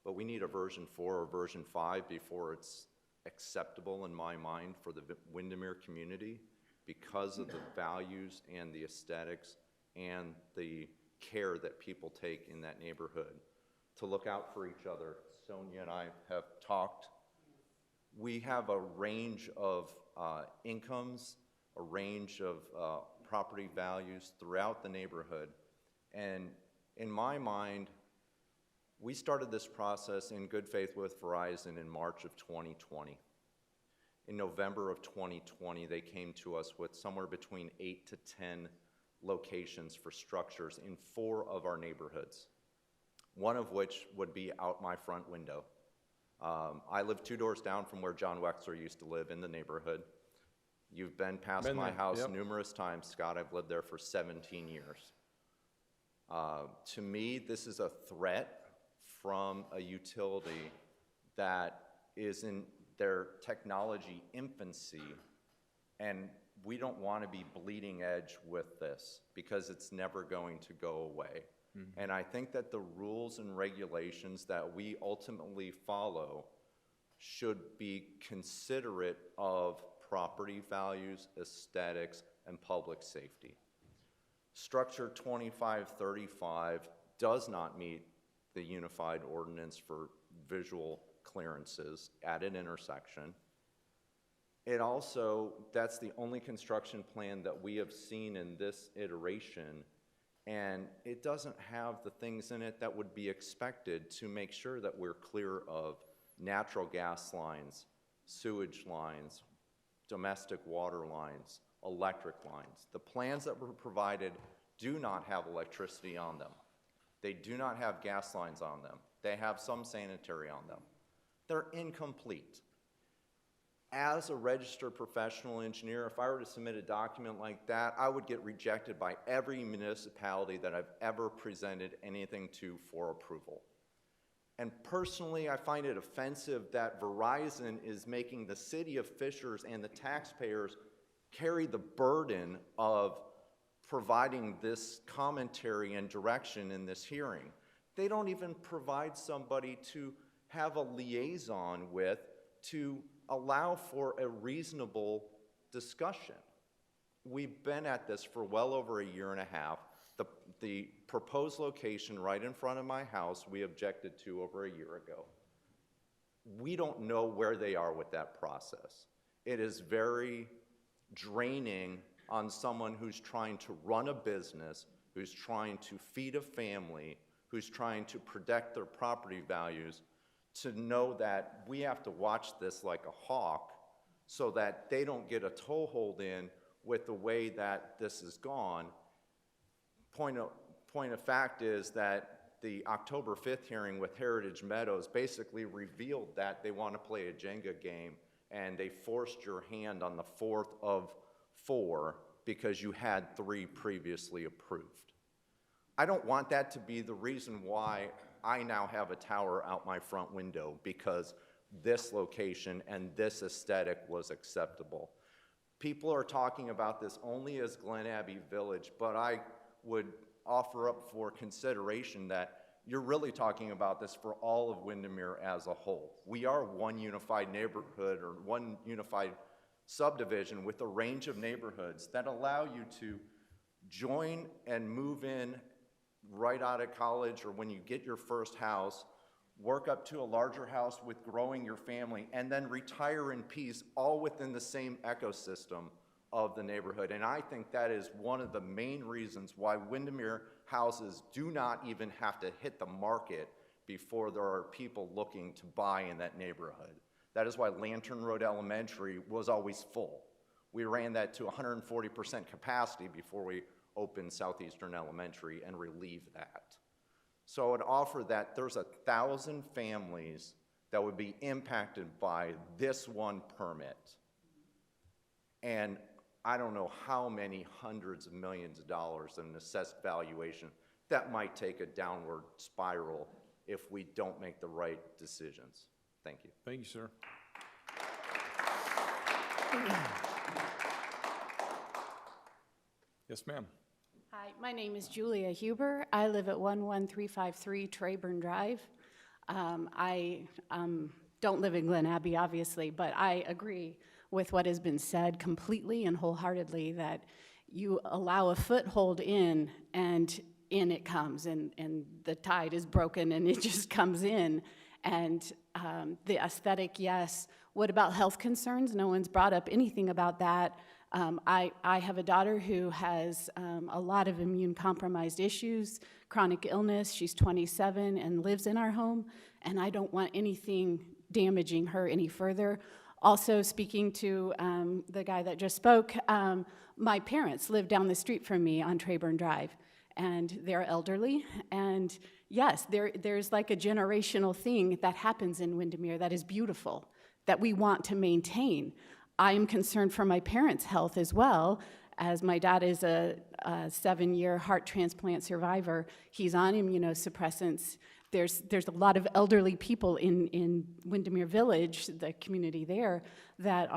but we need a version 4 or version 5 before it's acceptable in my mind for the Windermere community, because of the values and the aesthetics and the care that people take in that neighborhood to look out for each other. Sonia and I have talked. We have a range of incomes, a range of property values throughout the neighborhood. And in my mind, we started this process in good faith with Verizon in March of 2020. In November of 2020, they came to us with somewhere between 8 to 10 locations for structures in 4 of our neighborhoods, one of which would be out my front window. I live 2 doors down from where John Wexler used to live in the neighborhood. You've been past my house numerous times, Scott. I've lived there for 17 years. To me, this is a threat from a utility that is in their technology infancy, and we don't want to be bleeding edge with this because it's never going to go away. And I think that the rules and regulations that we ultimately follow should be considerate of property values, aesthetics, and public safety. Structure 2535 does not meet the unified ordinance for visual clearances at an intersection. It also, that's the only construction plan that we have seen in this iteration, and it doesn't have the things in it that would be expected to make sure that we're clear of natural gas lines, sewage lines, domestic water lines, electric lines. The plans that were provided do not have electricity on them. They do not have gas lines on them. They have some sanitary on them. They're incomplete. As a registered professional engineer, if I were to submit a document like that, I would get rejected by every municipality that I've ever presented anything to for approval. And personally, I find it offensive that Verizon is making the city of Fishers and the taxpayers carry the burden of providing this commentary and direction in this hearing. They don't even provide somebody to have a liaison with to allow for a reasonable discussion. We've been at this for well over a year and a half. The proposed location right in front of my house, we objected to over a year ago. We don't know where they are with that process. It is very draining on someone who's trying to run a business, who's trying to feed a family, who's trying to protect their property values, to know that we have to watch this like a hawk so that they don't get a toehold in with the way that this has gone. Point of fact is that the October 5th hearing with Heritage Meadows basically revealed that they want to play a Jenga game, and they forced your hand on the 4th of 4 because you had 3 previously approved. I don't want that to be the reason why I now have a tower out my front window because this location and this aesthetic was acceptable. People are talking about this only as Glen Abbey Village, but I would offer up for consideration that you're really talking about this for all of Windermere as a whole. We are one unified neighborhood or one unified subdivision with a range of neighborhoods that allow you to join and move in right out of college or when you get your first house, work up to a larger house with growing your family, and then retire in peace, all within the same ecosystem of the neighborhood. And I think that is one of the main reasons why Windermere houses do not even have to hit the market before there are people looking to buy in that neighborhood. That is why Lantern Road Elementary was always full. We ran that to 140% capacity before we opened Southeastern Elementary and relieved that. So I would offer that there's 1,000 families that would be impacted by this one permit. And I don't know how many hundreds of millions of dollars in assessed valuation that might take a downward spiral if we don't make the right decisions. Thank you. Thank you, sir. Yes, ma'am. Hi, my name is Julia Huber. I live at 11353 Trayburn Drive. I don't live in Glen Abbey, obviously, but I agree with what has been said completely and wholeheartedly, that you allow a foothold in and in it comes, and the tide is broken and it just comes in. And the aesthetic, yes. What about health concerns? No one's brought up anything about that. I have a daughter who has a lot of immune-compromised issues, chronic illness. She's 27 and lives in our home, and I don't want anything damaging her any further. Also, speaking to the guy that just spoke, my parents live down the street from me on Trayburn Drive, and they're elderly. And yes, there's like a generational thing that happens in Windermere that is beautiful, that we want to maintain. I am concerned for my parents' health as well, as my dad is a 7-year heart transplant survivor. He's on immunosuppressants. There's a lot of elderly people in Windermere Village, the community there, that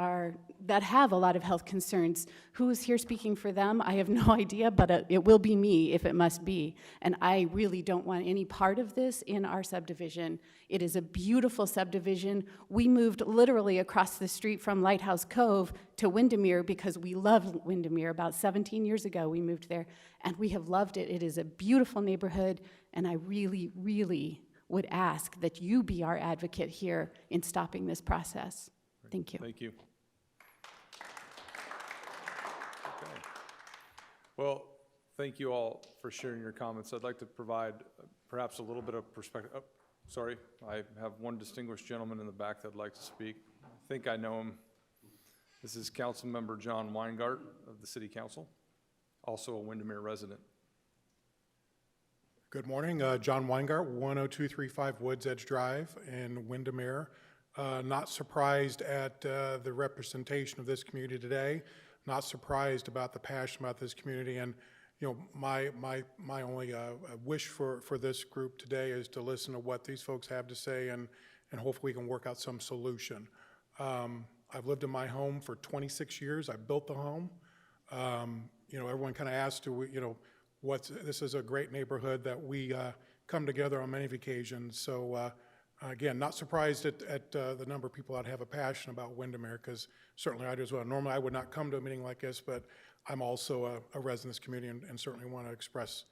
have a lot of health concerns. Who is here speaking for them? I have no idea, but it will be me if it must be. And I really don't want any part of this in our subdivision. It is a beautiful subdivision. We moved literally across the street from Lighthouse Cove to Windermere because we love Windermere. About 17 years ago, we moved there, and we have loved it. It is a beautiful neighborhood, and I really, really would ask that you be our advocate here in stopping this process. Thank you. Thank you. Okay. Well, thank you all for sharing your comments. I'd like to provide perhaps a little bit of perspective. Oh, sorry, I have one distinguished gentleman in the back that'd like to speak. I think I know him. This is Councilmember John Weingarten of the City Council, also a Windermere resident. Good morning, John Weingarten, 10235 Woods Edge Drive in Windermere. Not surprised at the representation of this community today. Not surprised about the passion about this community. And my only wish for this group today is to listen to what these folks have to say, and hopefully we can work out some solution. I've lived in my home for 26 years. I built the home. Everyone kind of asks, this is a great neighborhood that we come together on many occasions. So again, not surprised at the number of people that have a passion about Windermere, because certainly I do as well. Normally I would not come to a meeting like this, but I'm also a resident of this community and certainly want to express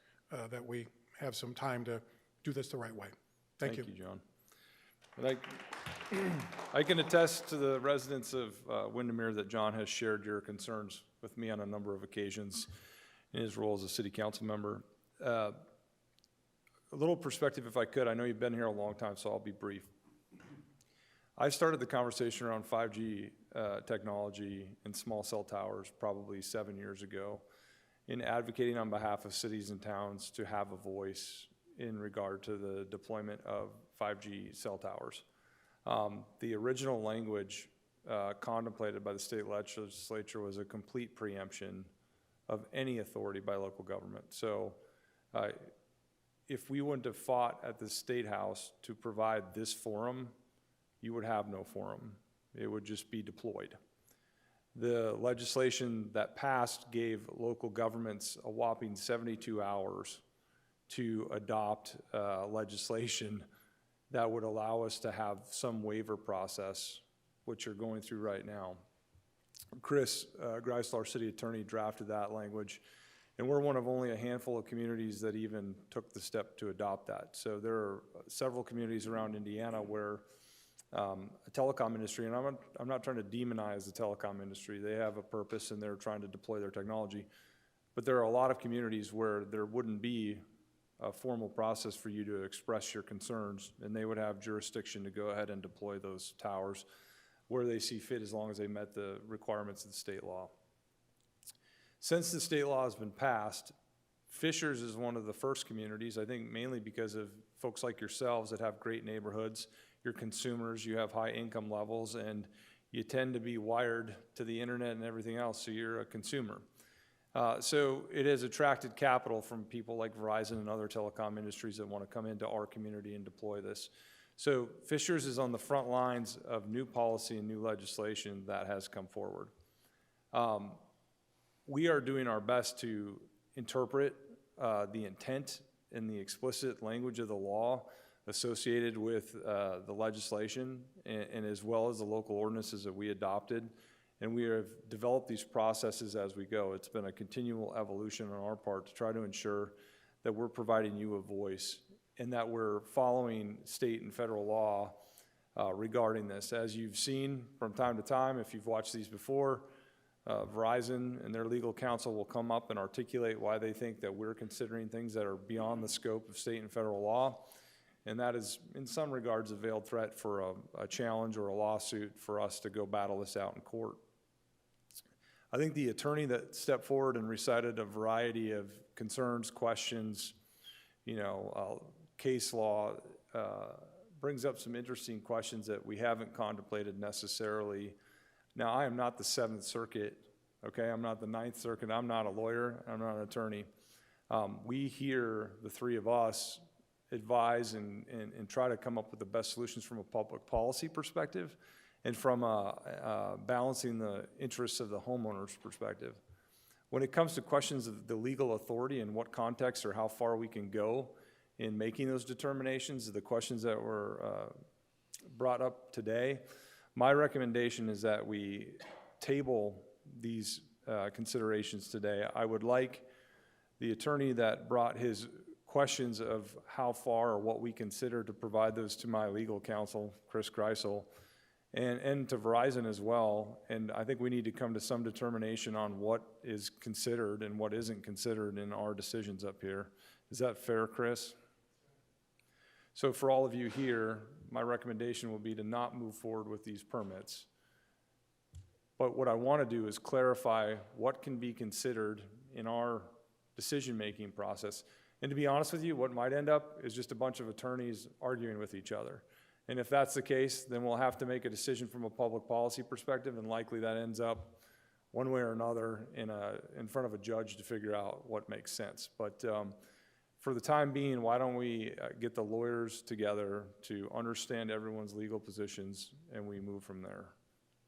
that we have some time to do this the right way. Thank you. Thank you, John. And I can attest to the residents of Windermere that John has shared your concerns with me on a number of occasions in his role as a city council member. A little perspective, if I could. I know you've been here a long time, so I'll be brief. I started the conversation around 5G technology and small cell towers probably 7 years ago in advocating on behalf of cities and towns to have a voice in regard to the deployment of 5G cell towers. The original language contemplated by the state legislature was a complete preemption of any authority by local government. So if we wouldn't have fought at the State House to provide this forum, you would have no forum. It would just be deployed. The legislation that passed gave local governments a whopping 72 hours to adopt legislation that would allow us to have some waiver process, which you're going through right now. Chris Greisel, our city attorney, drafted that language, and we're one of only a handful of communities that even took the step to adopt that. So there are several communities around Indiana where a telecom industry, and I'm not trying to demonize the telecom industry. They have a purpose and they're trying to deploy their technology. But there are a lot of communities where there wouldn't be a formal process for you to express your concerns, and they would have jurisdiction to go ahead and deploy those towers where they see fit, as long as they met the requirements of the state law. Since the state law has been passed, Fishers is one of the first communities, I think mainly because of folks like yourselves that have great neighborhoods. You're consumers, you have high income levels, and you tend to be wired to the internet and everything else, so you're a consumer. So it has attracted capital from people like Verizon and other telecom industries that want to come into our community and deploy this. So Fishers is on the front lines of new policy and new legislation that has come forward. We are doing our best to interpret the intent and the explicit language of the law associated with the legislation, and as well as the local ordinances that we adopted. And we have developed these processes as we go. It's been a continual evolution on our part to try to ensure that we're providing you a voice and that we're following state and federal law regarding this. As you've seen from time to time, if you've watched these before, Verizon and their legal counsel will come up and articulate why they think that we're considering things that are beyond the scope of state and federal law. And that is, in some regards, a veiled threat for a challenge or a lawsuit for us to go battle this out in court. I think the attorney that stepped forward and recited a variety of concerns, questions, case law, brings up some interesting questions that we haven't contemplated necessarily. Now, I am not the Seventh Circuit, okay? I'm not the Ninth Circuit. I'm not a lawyer. I'm not an attorney. We here, the three of us, advise and try to come up with the best solutions from a public policy perspective and from balancing the interests of the homeowner's perspective. When it comes to questions of the legal authority and what context or how far we can go in making those determinations, the questions that were brought up today, my recommendation is that we table these considerations today. I would like the attorney that brought his questions of how far or what we consider to provide those to my legal counsel, Chris Greisel, and to Verizon as well. And I think we need to come to some determination on what is considered and what isn't considered in our decisions up here. Is that fair, Chris? So for all of you here, my recommendation will be to not move forward with these permits. But what I want to do is clarify what can be considered in our decision-making process. And to be honest with you, what might end up is just a bunch of attorneys arguing with each other. And if that's the case, then we'll have to make a decision from a public policy perspective, and likely that ends up one way or another in front of a judge to figure out what makes sense. But for the time being, why don't we get the lawyers together to understand everyone's legal positions, and we move from there.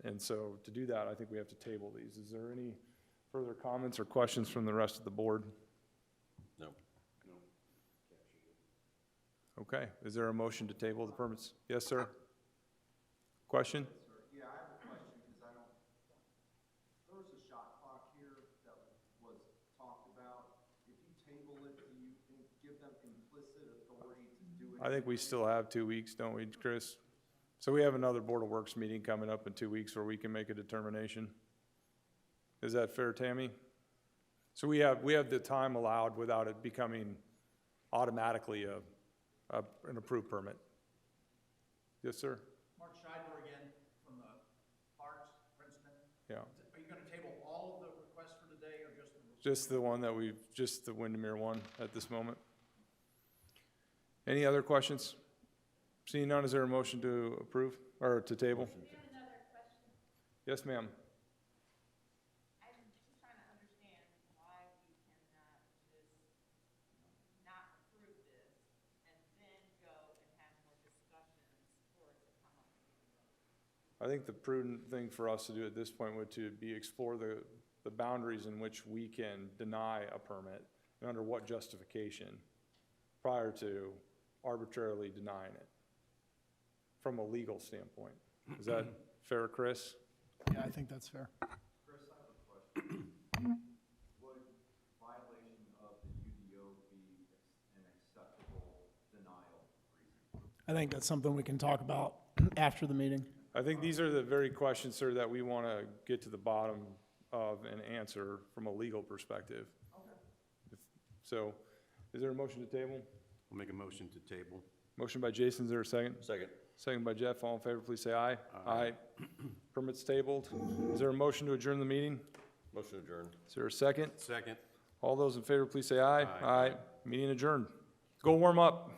And so to do that, I think we have to table these. Is there any further comments or questions from the rest of the board? No. Okay, is there a motion to table the permits? Yes, sir? Question? Yeah, I have a question, because I don't, there was a shot clock here that was talked about. If you table it, do you think, give them implicit authority to do it? I think we still have 2 weeks, don't we, Chris? So we have another Board of Works meeting coming up in 2 weeks where we can make a determination. Is that fair, Tammy? So we have the time allowed without it becoming automatically an approved permit. Yes, sir? Mark Scheidler again from the Parks, Princeton. Yeah. Are you going to table all of the requests for today or just the? Just the one that just the Windermere one at this moment. Any other questions? Seeing none, is there a motion to approve or to table? Yes, ma'am. I think the prudent thing for us to do at this point would to be explore the boundaries in which we can deny a permit and under what justification prior to arbitrarily denying it from a legal standpoint. Is that fair, Chris? Yeah, I think that's fair. Chris, I have a question. Would violation of the UDO be an acceptable denial reason? I think that's something we can talk about after the meeting. I think these are the very questions, sir, that we want to get to the bottom of and answer from a legal perspective. Okay. So, is there a motion to table? We'll make a motion to table. Motion by Jason, is there a second? Second. Second by Jeff, all in favor, please say aye. Aye. Permits tabled. Is there a motion to adjourn the meeting? Motion adjourned. Is there a second? Second. All those in favor, please say aye. Aye. Meeting adjourned. Go warm up.